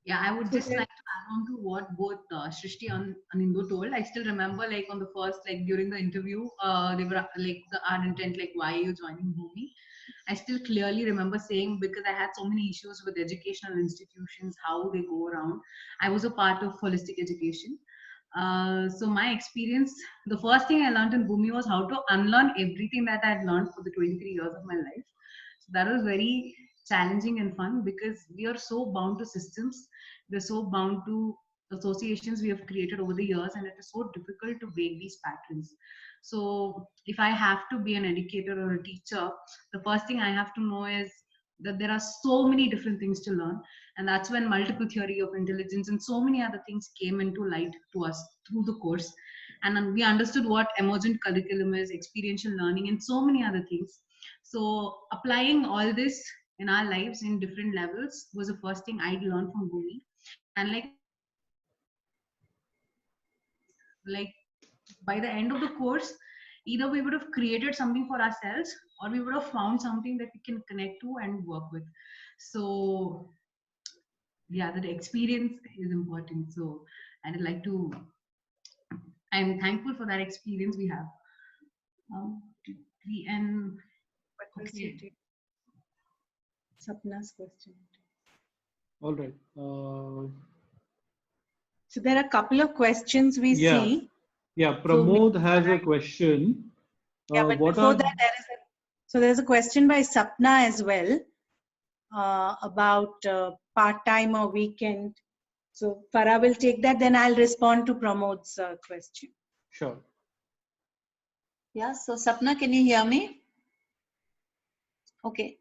Yeah, I would just like to add on to what both Shrishti and Anindya told. I still remember, like, on the first, like, during the interview, they were like, our intent, like, why are you joining Bhumi? I still clearly remember saying, because I had so many issues with educational institutions, how they go around. I was a part of holistic education. So my experience, the first thing I learned in Bhumi was how to unlearn everything that I had learned for the 23 years of my life. So that was very challenging and fun, because we are so bound to systems, we're so bound to associations we have created over the years, and it is so difficult to break these patterns. So if I have to be an educator or a teacher, the first thing I have to know is that there are so many different things to learn, and that's when multiple theory of intelligence and so many other things came into light to us through the course. And then we understood what emergent curriculum is, experiential learning, and so many other things. So applying all this in our lives in different levels was the first thing I learned from Bhumi. And like by the end of the course, either we would have created something for ourselves, or we would have found something that we can connect to and work with. So yeah, that experience is important. So I'd like to, I'm thankful for that experience we have. And okay. Sapna's question. All right. So there are a couple of questions we see. Yeah, Pramod has a question. Yeah, but before that, there's a question by Sapna as well about part-time or weekend. So Farah will take that, then I'll respond to Pramod's question. Sure. Yeah, so Sapna, can you hear me? Okay.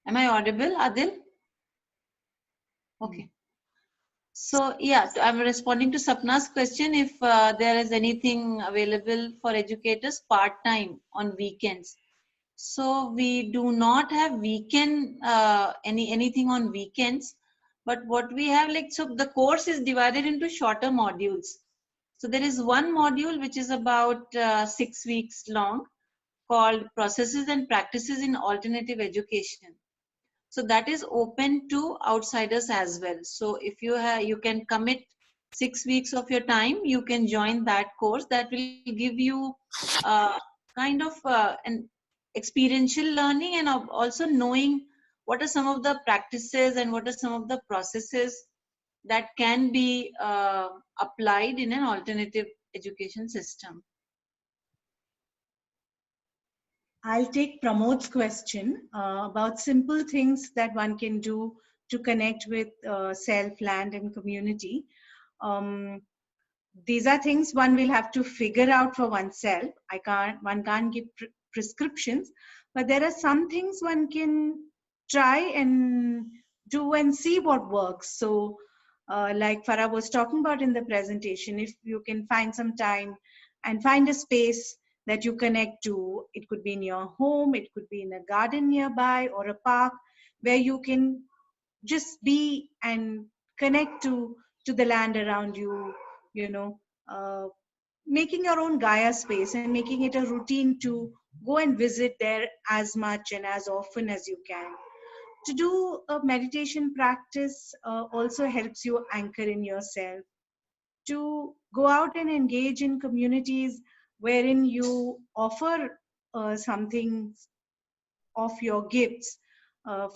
Am I audible, Adil? Okay. So yeah, I'm responding to Sapna's question. If there is anything available for educators part-time on weekends. So we do not have weekend, anything on weekends, but what we have, like, so the course is divided into shorter modules. So there is one module which is about 6 weeks long, called Processes and Practices in Alternative Education. So that is open to outsiders as well. So if you can commit 6 weeks of your time, you can join that course. That will give you kind of an experiential learning, and also knowing what are some of the practices and what are some of the processes that can be applied in an alternative education system. I'll take Pramod's question about simple things that one can do to connect with self, land, and community. These are things one will have to figure out for oneself. One can't give prescriptions, but there are some things one can try and do and see what works. So like Farah was talking about in the presentation, if you can find some time and find a space that you connect to, it could be in your home, it could be in a garden nearby or a park, where you can just be and connect to the land around you, making your own Gaia space and making it a routine to go and visit there as much and as often as you can. To do a meditation practice also helps you anchor in yourself. To go out and engage in communities wherein you offer something of your gifts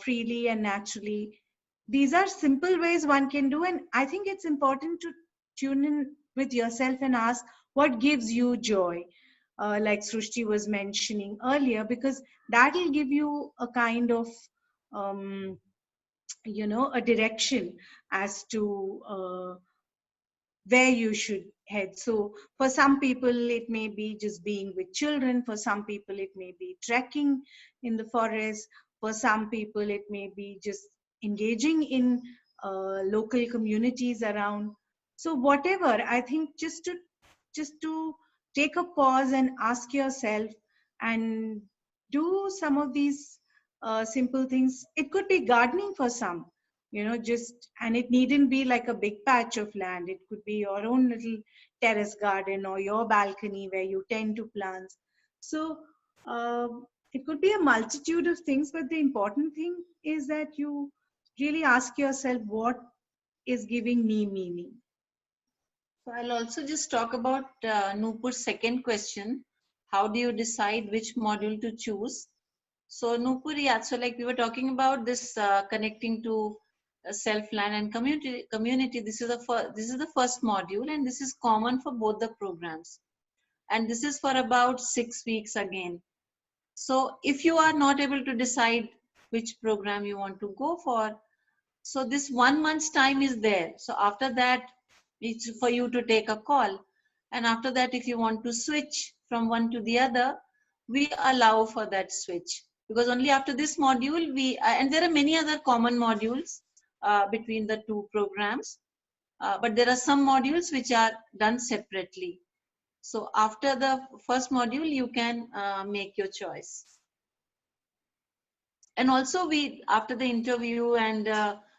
freely and naturally. These are simple ways one can do, and I think it's important to tune in with yourself and ask what gives you joy, like Srushti was mentioning earlier, because that will give you a kind of a direction as to where you should head. So for some people, it may be just being with children. For some people, it may be trekking in the forest. For some people, it may be just engaging in local communities around. So whatever, I think just to take a pause and ask yourself and do some of these simple things. It could be gardening for some, just, and it needn't be like a big patch of land. It could be your own little terrace garden or your balcony where you tend to plants. So it could be a multitude of things, but the important thing is that you really ask yourself, what is giving me meaning? So I'll also just talk about Nupur's second question. How do you decide which module to choose? So Nupur, yeah, so like we were talking about this connecting to self, land and community. This is the first module, and this is common for both the programs. And this is for about 6 weeks again. So if you are not able to decide which program you want to go for, so this 1 month's time is there. So after that, it's for you to take a call. And after that, if you want to switch from one to the other, we allow for that switch. Because only after this module, and there are many other common modules between the two programs. But there are some modules which are done separately. So after the first module, you can make your choice. And also after the interview and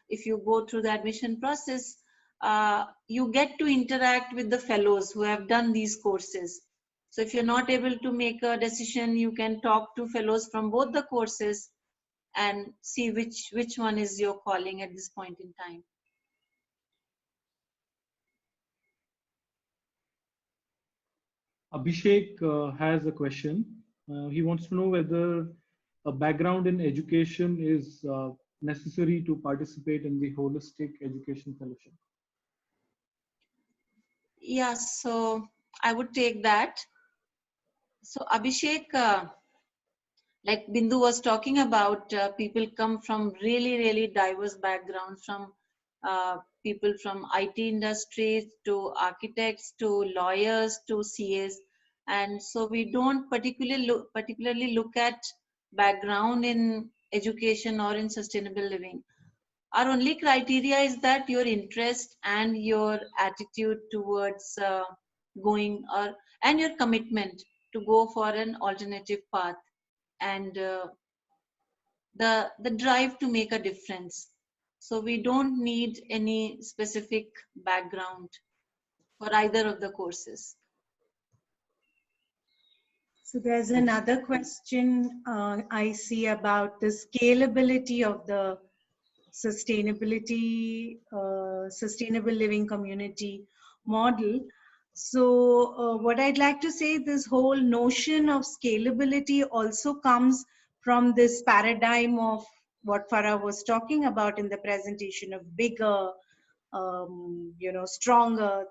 if you go through the admission process, you get to interact with the fellows who have done these courses. So if you're not able to make a decision, you can talk to fellows from both the courses and see which one is your calling at this point in time. Abhishek has a question. He wants to know whether a background in education is necessary to participate in the Holistic Education Fellowship. Yeah, so I would take that. So Abhishek, like Bindu was talking about, people come from really diverse backgrounds, from people from IT industries to architects to lawyers to CAs. And so we don't particularly look at background in education or in sustainable living. Our only criteria is that your interest and your attitude towards going and your commitment to go for an alternative path, and the drive to make a difference. So we don't need any specific background for either of the courses. So there's another question I see about the scalability of the sustainable living community model. So what I'd like to say, this whole notion of scalability also comes from this paradigm of what Farah was talking about in the presentation of bigger, stronger,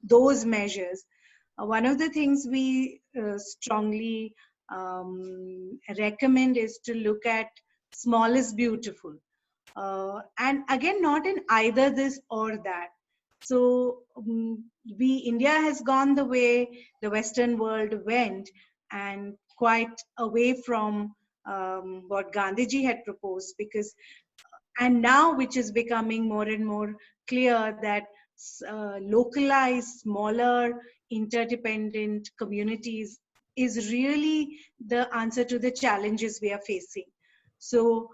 those measures. One of the things we strongly recommend is to look at small is beautiful. And again, not in either this or that. So India has gone the way the Western world went, and quite away from what Gandhiji had proposed, because, and now which is becoming more and more clear, that localized, smaller, interdependent communities is really the answer to the challenges we are facing. So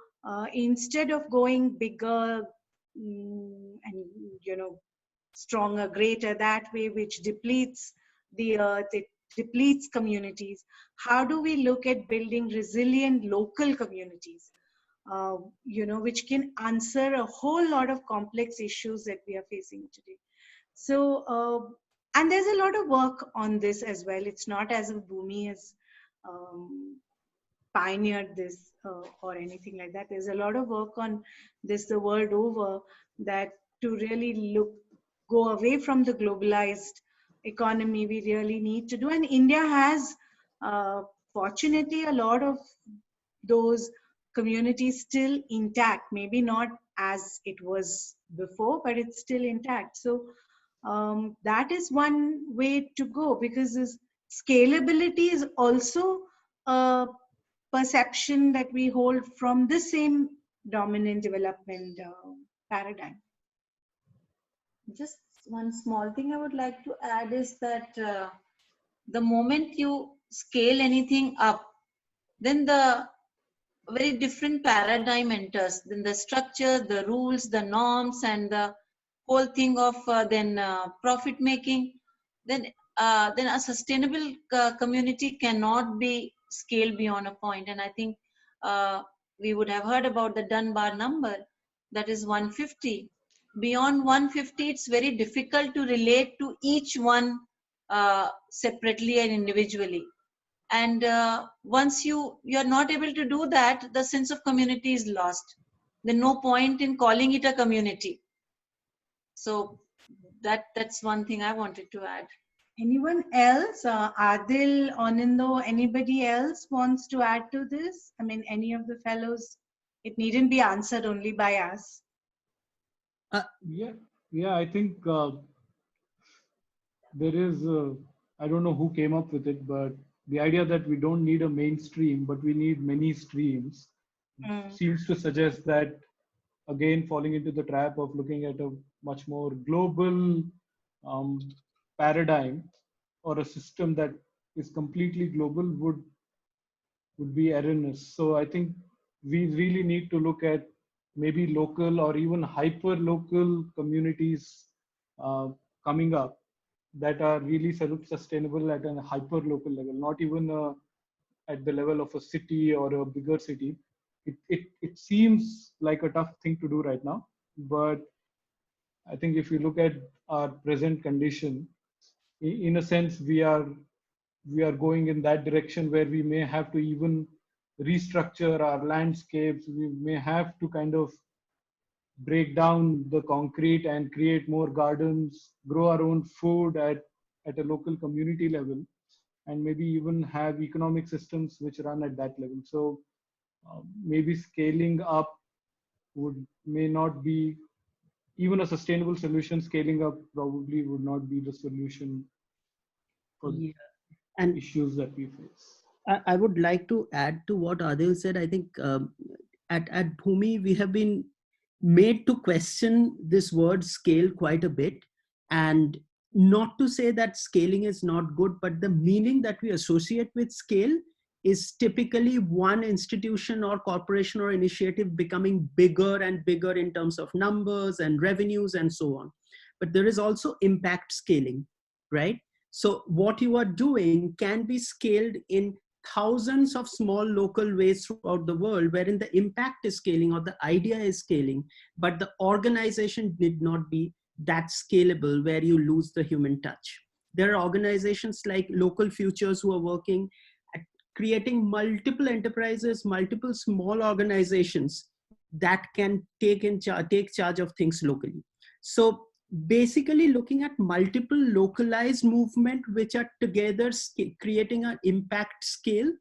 instead of going bigger and stronger, greater, that way, which depletes the earth, it depletes communities, how do we look at building resilient local communities, which can answer a whole lot of complex issues that we are facing today? So and there's a lot of work on this as well. It's not as if Bhumi has pioneered this or anything like that. There's a lot of work on this the world over, that to really go away from the globalized economy, we really need to do. And India has, fortunately, a lot of those community is still intact, maybe not as it was before, but it's still intact. So that is one way to go, because this scalability is also a perception that we hold from the same dominant development paradigm. Just one small thing I would like to add is that the moment you scale anything up, then the very different paradigm enters. Then the structure, the rules, the norms, and the whole thing of profit making. Then a sustainable community cannot be scaled beyond a point. And I think we would have heard about the Dunbar number, that is 150. Beyond 150, it's very difficult to relate to each one separately and individually. And once you're not able to do that, the sense of community is lost. There's no point in calling it a community. So that's one thing I wanted to add. Anyone else? Adil, Anindo, anybody else wants to add to this? I mean, any of the fellows? It needn't be answered only by us. Yeah, I think there is, I don't know who came up with it, but the idea that we don't need a mainstream, but we need many streams seems to suggest that, again, falling into the trap of looking at a much more global paradigm or a system that is completely global would be erroneous. So I think we really need to look at maybe local or even hyper local communities coming up that are really self-sustainable at a hyper local level, not even at the level of a city or a bigger city. It seems like a tough thing to do right now, but I think if you look at our present condition, in a sense, we are going in that direction where we may have to even restructure our landscapes. We may have to kind of break down the concrete and create more gardens, grow our own food at a local community level, and maybe even have economic systems which run at that level. So maybe scaling up may not be even a sustainable solution. Scaling up probably would not be the solution for the issues that we face. I would like to add to what Adil said. I think at Bhumi, we have been made to question this word scale quite a bit. And not to say that scaling is not good, but the meaning that we associate with scale is typically one institution or corporation or initiative becoming bigger and bigger in terms of numbers and revenues and so on. But there is also impact scaling, right? So what you are doing can be scaled in thousands of small local ways throughout the world, wherein the impact is scaling or the idea is scaling, but the organization did not be that scalable where you lose the human touch. There are organizations like Local Futures who are working at creating multiple enterprises, multiple small organizations that can take charge of things locally. So basically looking at multiple localized movement which are together creating an impact scale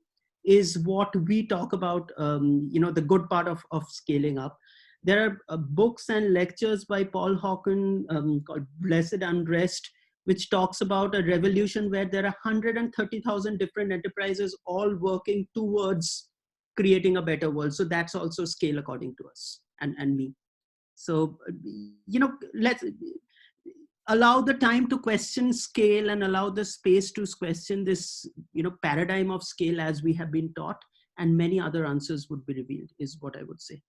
is what we talk about, the good part of scaling up. There are books and lectures by Paul Hawken called Blessed Unrest, which talks about a revolution where there are 130,000 different enterprises all working towards creating a better world. So that's also scale according to us and me. So, let's allow the time to question scale and allow the space to question this, paradigm of scale as we have been taught, and many other answers would be revealed, is what I would say.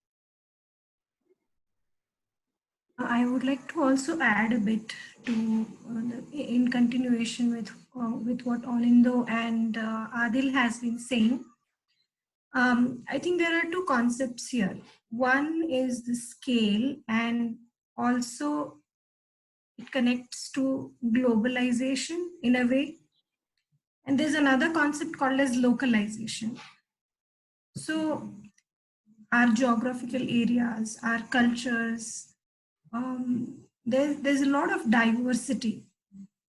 I would like to also add a bit to, in continuation with what Anindo and Adil has been saying. I think there are two concepts here. One is the scale, and also it connects to globalization in a way. And there's another concept called as localization. So our geographical areas, our cultures, there's a lot of diversity.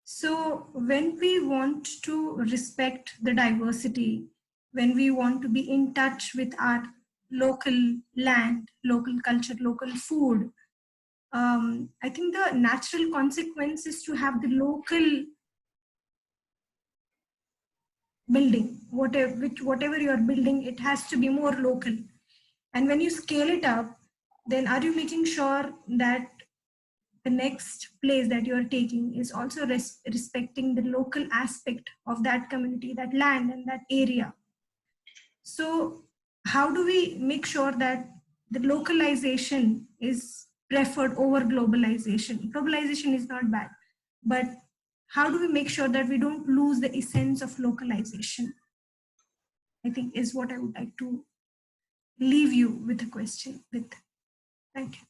So when we want to respect the diversity, when we want to be in touch with our local land, local culture, local food, I think the natural consequence is to have the local building, whatever you're building, it has to be more local. And when you scale it up, then are you making sure that the next place that you're taking is also respecting the local aspect of that community, that land and that area? So how do we make sure that the localization is preferred over globalization? Globalization is not bad, but how do we make sure that we don't lose the essence of localization? I think is what I would like to leave you with a question with. Thank you.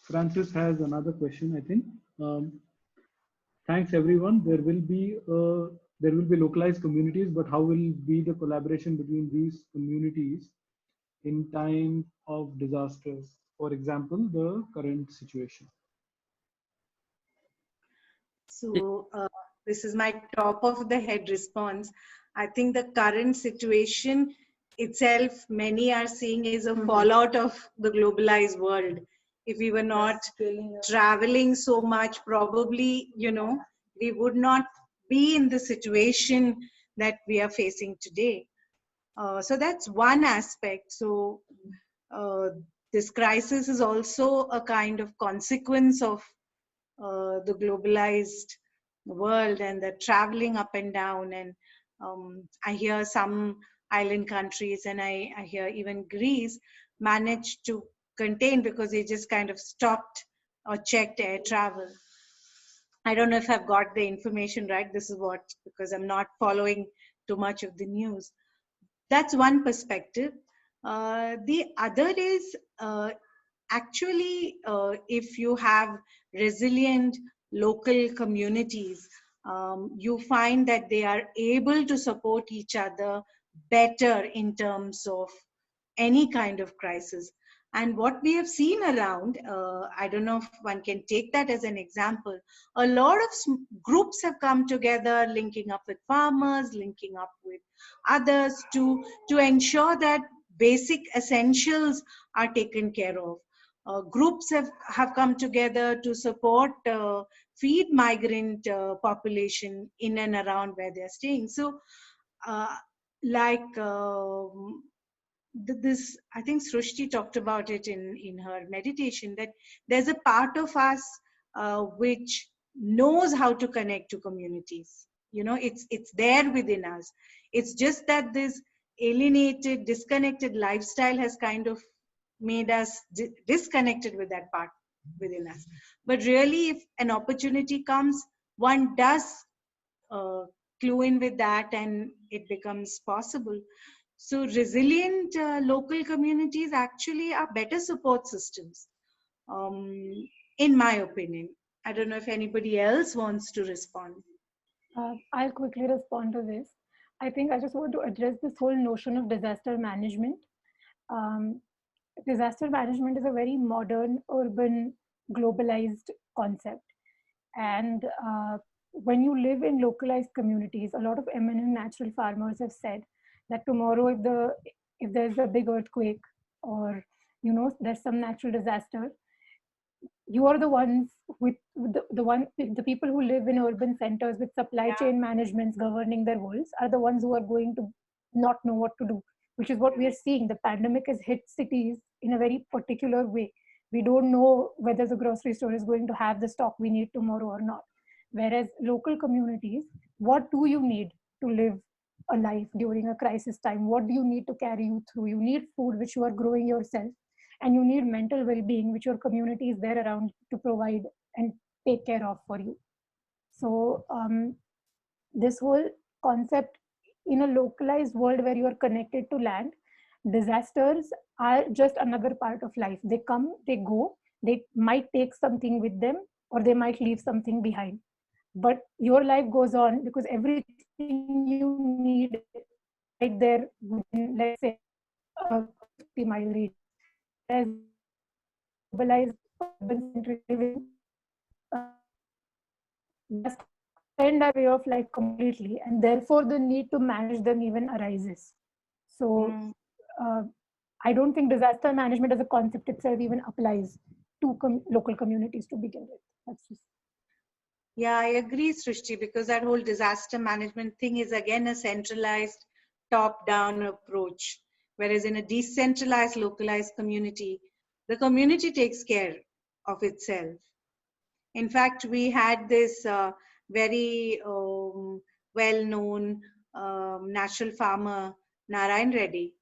Francis has another question, I think. Thanks everyone. There will be localized communities, but how will be the collaboration between these communities in time of disasters? For example, the current situation. So this is my top of the head response. I think the current situation itself, many are seeing is a fallout of the globalized world. If we were not traveling so much, probably, we would not be in the situation that we are facing today. So that's one aspect. So this crisis is also a kind of consequence of the globalized world and the traveling up and down. And I hear some island countries, and I hear even Greece managed to contain because they just kind of stopped or checked air travel. I don't know if I've got the information right. This is what, because I'm not following too much of the news. That's one perspective. The other is actually, if you have resilient local communities, you find that they are able to support each other better in terms of any kind of crisis. And what we have seen around, I don't know if one can take that as an example, a lot of groups have come together, linking up with farmers, linking up with others to ensure that basic essentials are taken care of. Groups have come together to support feed migrant population in and around where they're staying. So like this, I think Srushti talked about it in her meditation, that there's a part of us which knows how to connect to communities. It's there within us. It's just that this alienated, disconnected lifestyle has kind of made us disconnected with that part within us. But really, if an opportunity comes, one does clue in with that, and it becomes possible. So resilient local communities actually are better support systems, in my opinion. I don't know if anybody else wants to respond. I'll quickly respond to this. I think I just want to address this whole notion of disaster management. Disaster management is a very modern, urban, globalized concept. And when you live in localized communities, a lot of eminent natural farmers have said that tomorrow, if there's a big earthquake or there's some natural disaster, you are the ones with the people who live in urban centers with supply chain managements governing their worlds are the ones who are going to not know what to do, which is what we are seeing. The pandemic has hit cities in a very particular way. We don't know whether the grocery store is going to have the stock we need tomorrow or not. Whereas local communities, what do you need to live a life during a crisis time? What do you need to carry you through? You need food, which you are growing yourself, and you need mental well-being, which your community is there around to provide and take care of for you. So this whole concept in a localized world where you are connected to land, disasters are just another part of life. They come, they go, they might take something with them, or they might leave something behind. But your life goes on because everything you need right there within, let's say, a 50-mile radius. globalized urban-centric living, just end our way of life completely, and therefore the need to manage them even arises. So I don't think disaster management as a concept itself even applies to local communities to begin with. That's just... Yeah, I agree, Srishti, because that whole disaster management thing is again a centralized, top-down approach. Whereas in a decentralized, localized community, the community takes care of itself. In fact, we had this very well-known natural farmer, Narayan Reddy,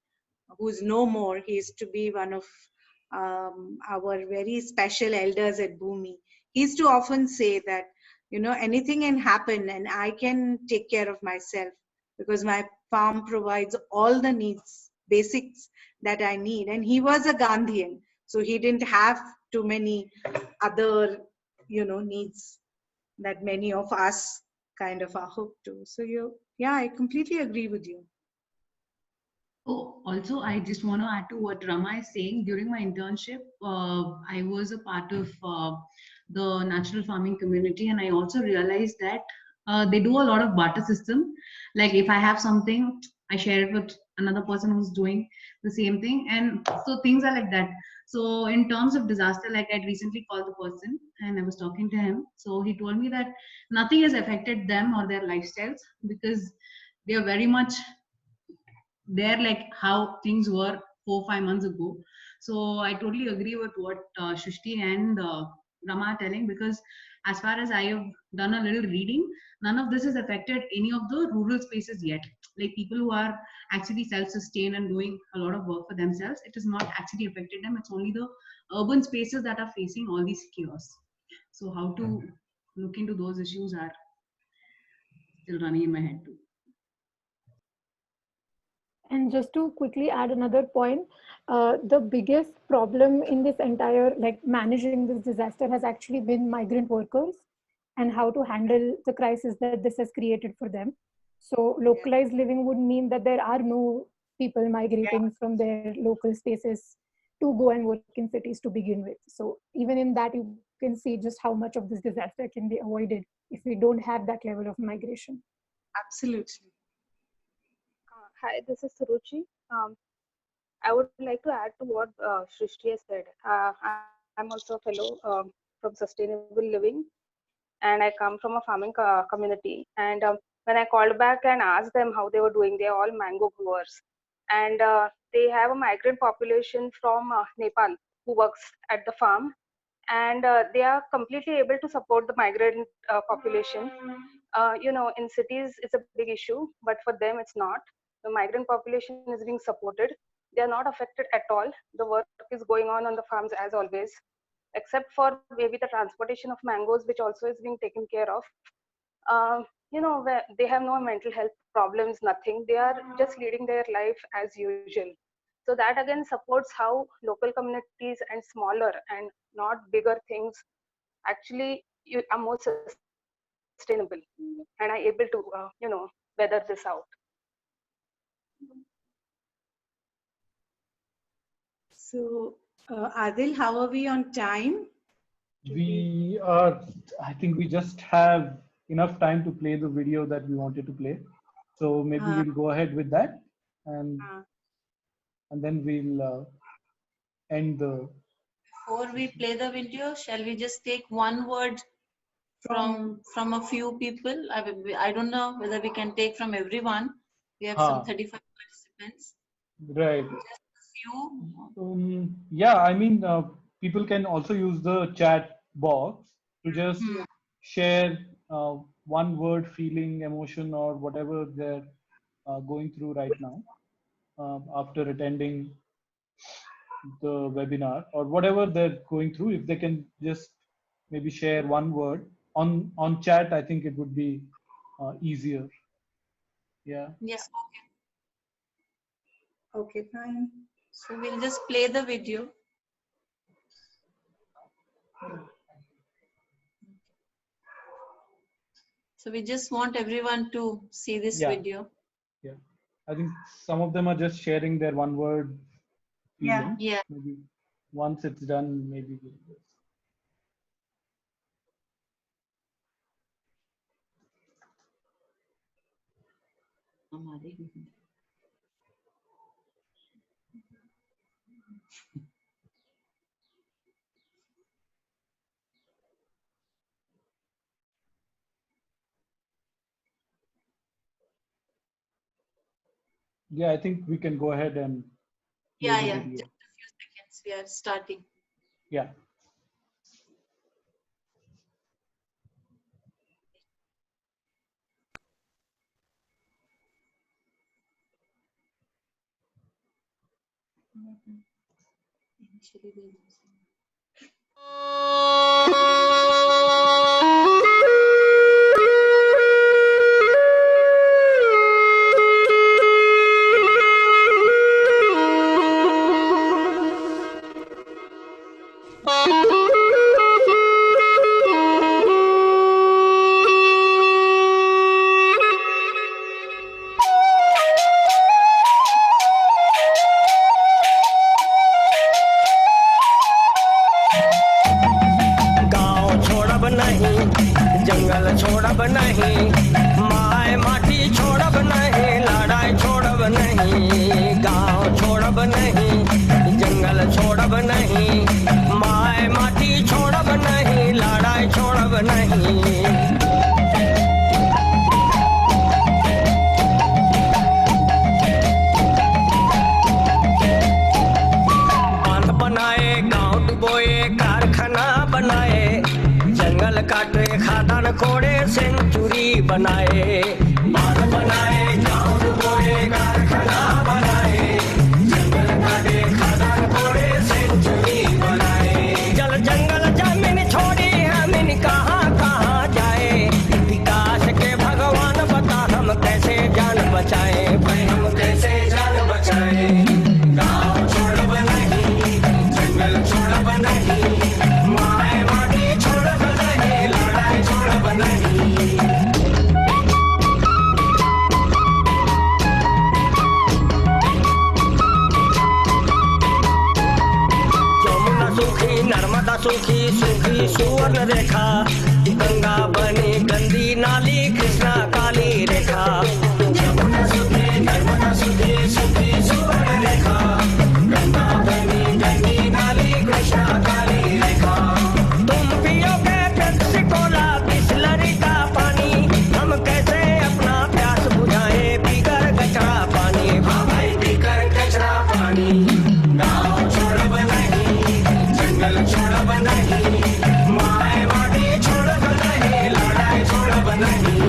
who's no more. He used to be one of our very special elders at Bhumi. He used to often say that, anything can happen and I can take care of myself because my farm provides all the needs, basics that I need. And he was a Gandhian, so he didn't have too many other, needs that many of us kind of are hooked to. So yeah, I completely agree with you. Oh, also, I just want to add to what Rama is saying. During my internship, I was a part of the natural farming community, and I also realized that they do a lot of barter system. Like if I have something, I share it with another person who's doing the same thing, and so things are like that. So in terms of disaster, like I recently called the person and I was talking to him. So he told me that nothing has affected them or their lifestyles because they are very much there like how things were 4-5 months ago. So I totally agree with what Shrishti and Rama are telling, because as far as I have done a little reading, none of this has affected any of the rural spaces yet. Like people who are actually self-sustained and doing a lot of work for themselves, it has not actually affected them. It's only the urban spaces that are facing all these chaos. So how to look into those issues are still running in my head too. And just to quickly add another point, the biggest problem in this entire, like managing this disaster, has actually been migrant workers and how to handle the crisis that this has created for them. So localized living would mean that there are no people migrating from their local spaces to go and work in cities to begin with. So even in that, you can see just how much of this disaster can be avoided if we don't have that level of migration. Absolutely. Hi, this is Suruchi. I would like to add to what Shrishti has said. I'm also a fellow from Sustainable Living, and I come from a farming community. And when I called back and asked them how they were doing, they're all mango growers. And they have a migrant population from Nepal who works at the farm. And they are completely able to support the migrant population. In cities, it's a big issue, but for them, it's not. The migrant population is being supported. They are not affected at all. The work is going on the farms as always, except for maybe the transportation of mangoes, which also is being taken care of. Where they have no mental health problems, nothing. They are just leading their life as usual. So that again supports how local communities and smaller and not bigger things actually are more sustainable and are able to, weather this out. So, Adil, how are we on time? We are, I think we just have enough time to play the video that we wanted to play. So maybe we'll go ahead with that, and then we'll end the... Before we play the video, shall we just take one word from a few people? I don't know whether we can take from everyone. We have some 35 participants. Right. Just a few. Yeah, I mean, people can also use the chat box to just share one word, feeling, emotion, or whatever they're going through right now after attending the webinar, or whatever they're going through. If they can just maybe share one word on chat, I think it would be easier. Yeah. Yes. Okay, fine. So we'll just play the video. So we just want everyone to see this video. Yeah. I think some of them are just sharing their one word feeling. Yeah. Maybe. once it's done, maybe we'll do this. Yeah, I think we can go ahead and play Yeah, the yeah. video. Just a few seconds. We are starting. Yeah. Initially, we जंगल छोड़ब नहीं, my माटी छोड़ब नहीं, लड़ाई छोड़ब नहीं, गांव छोड़ब नहीं, जंगल छोड़ब नहीं, माय माटी छोड़ब नहीं, लड़ाई छोड़ब नहीं। बांध बनाए, गांव डुबोए, कारखाना बनाए, जंगल काटे, खादान कोड़े, सेंचुरी बनाए। बांध बनाए, गांव डुबोए, कारखाना बनाए, जंगल काटे, खादान कोड़े, सेंचुरी बनाए। जल जंगल जमीन छोड़ी, हमीन कहाँ कहाँ जाए, विकास के भगवान बता हम कैसे जान बचाए, भाई हम कैसे जान बचाए। गांव छोड़ब नहीं, जंगल छोड़ब नहीं, माय माटी छोड़ब नहीं, लड़ाई छोड़ब नहीं। यमुना सूखी, नर्मदा सूखी, सूखी सुवर्ण रेखा, गंगा बनी गंदी नाली, कृष्णा काली रेखा। यमुना सूखी, नर्मदा सूखी, सूखी सुवर्ण रेखा, गंगा बनी गंदी नाली, कृष्णा काली रेखा। तुम पियोगे पेप्सी कोला, बिसलरी का पानी, हम कैसे अपना प्यास बुझाए, पीकर कचरा पानी, भाई पीकर कचरा पानी। गाँव छोड़ब नहीं, जंगल छोड़ब नहीं, माय माटी छोड़ब नहीं, लड़ाई छोड़ब नहीं।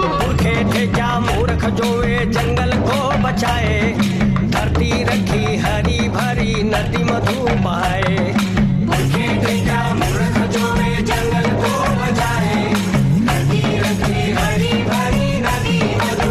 मूर्खे थे क्या मूर्ख जोए, जंगल को बचाए, धरती रखी हरी भरी, नदी मधु बहाए। मूर्खे थे क्या मूर्ख जोए, जंगल को बचाए, धरती रखी हरी भरी, नदी मधु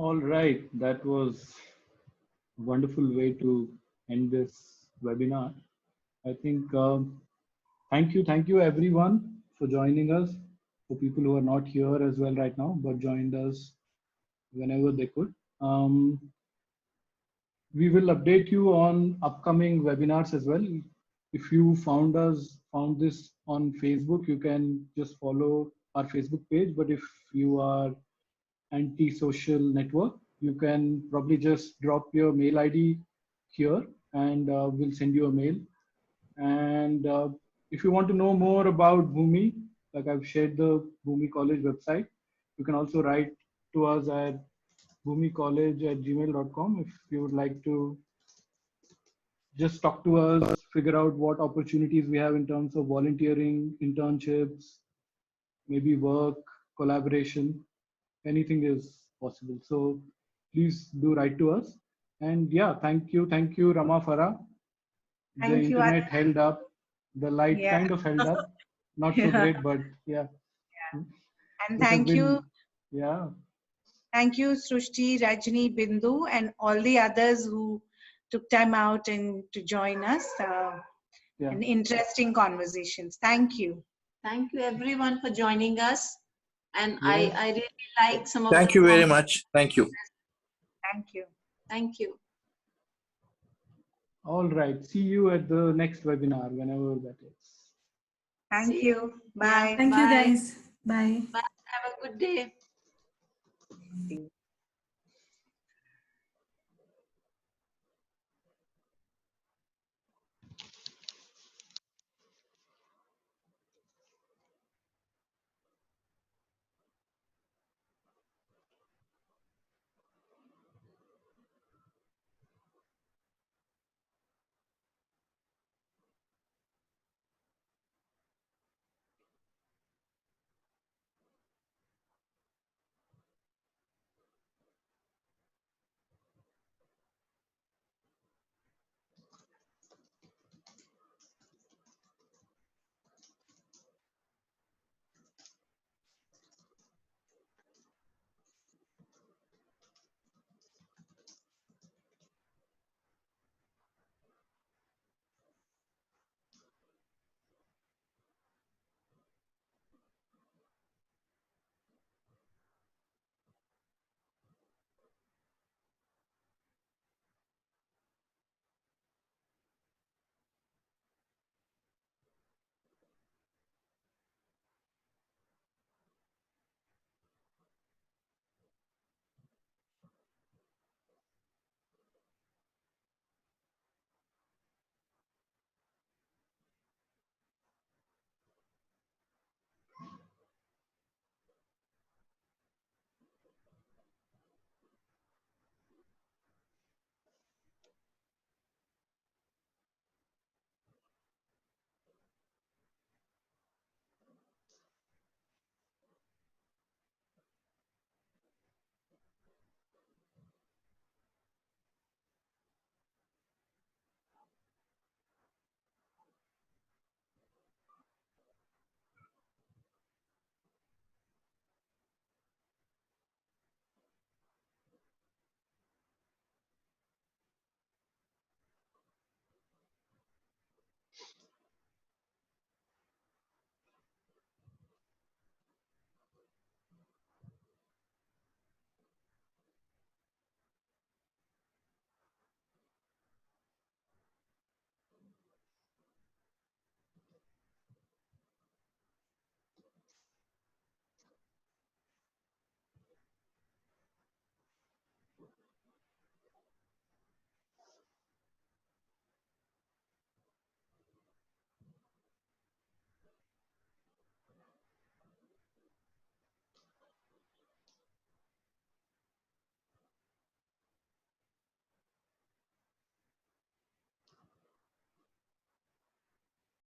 All right, that was a wonderful way to end this webinar. I think thank you everyone for joining us. For people who are not here as well right now, but joined us whenever they could. We will update you on upcoming webinars as well. If you found this on Facebook, you can just follow our Facebook page. But if you are anti-social network, you can probably just drop your mail ID here and we'll send you a mail. And if you want to know more about Bhumi, like I've shared the Bhumi College website, you can also write to us at bhumicollege@gmail.com if you would like to just talk to us, figure out what opportunities we have in terms of volunteering, internships, maybe work, collaboration, anything is possible. So please do write to us. And yeah, thank you, Rama Farah. The Thank you. internet held up, the light Yeah. kind of held up, not so great, but yeah. And It has thank you. been, yeah. Thank you, Srushti, Rajni, Bindu, and all the others who took time out and to join us. Yeah. And interesting conversations. Thank you. Thank you everyone for joining us. And Yes. I really like some of Thank the you very comments. much. Thank you. Thank you. Thank you. All right. See you at the next webinar, whenever that is. Thank See you. Bye. Thank you, Bye. guys. Bye. Bye. Have a good day. See you.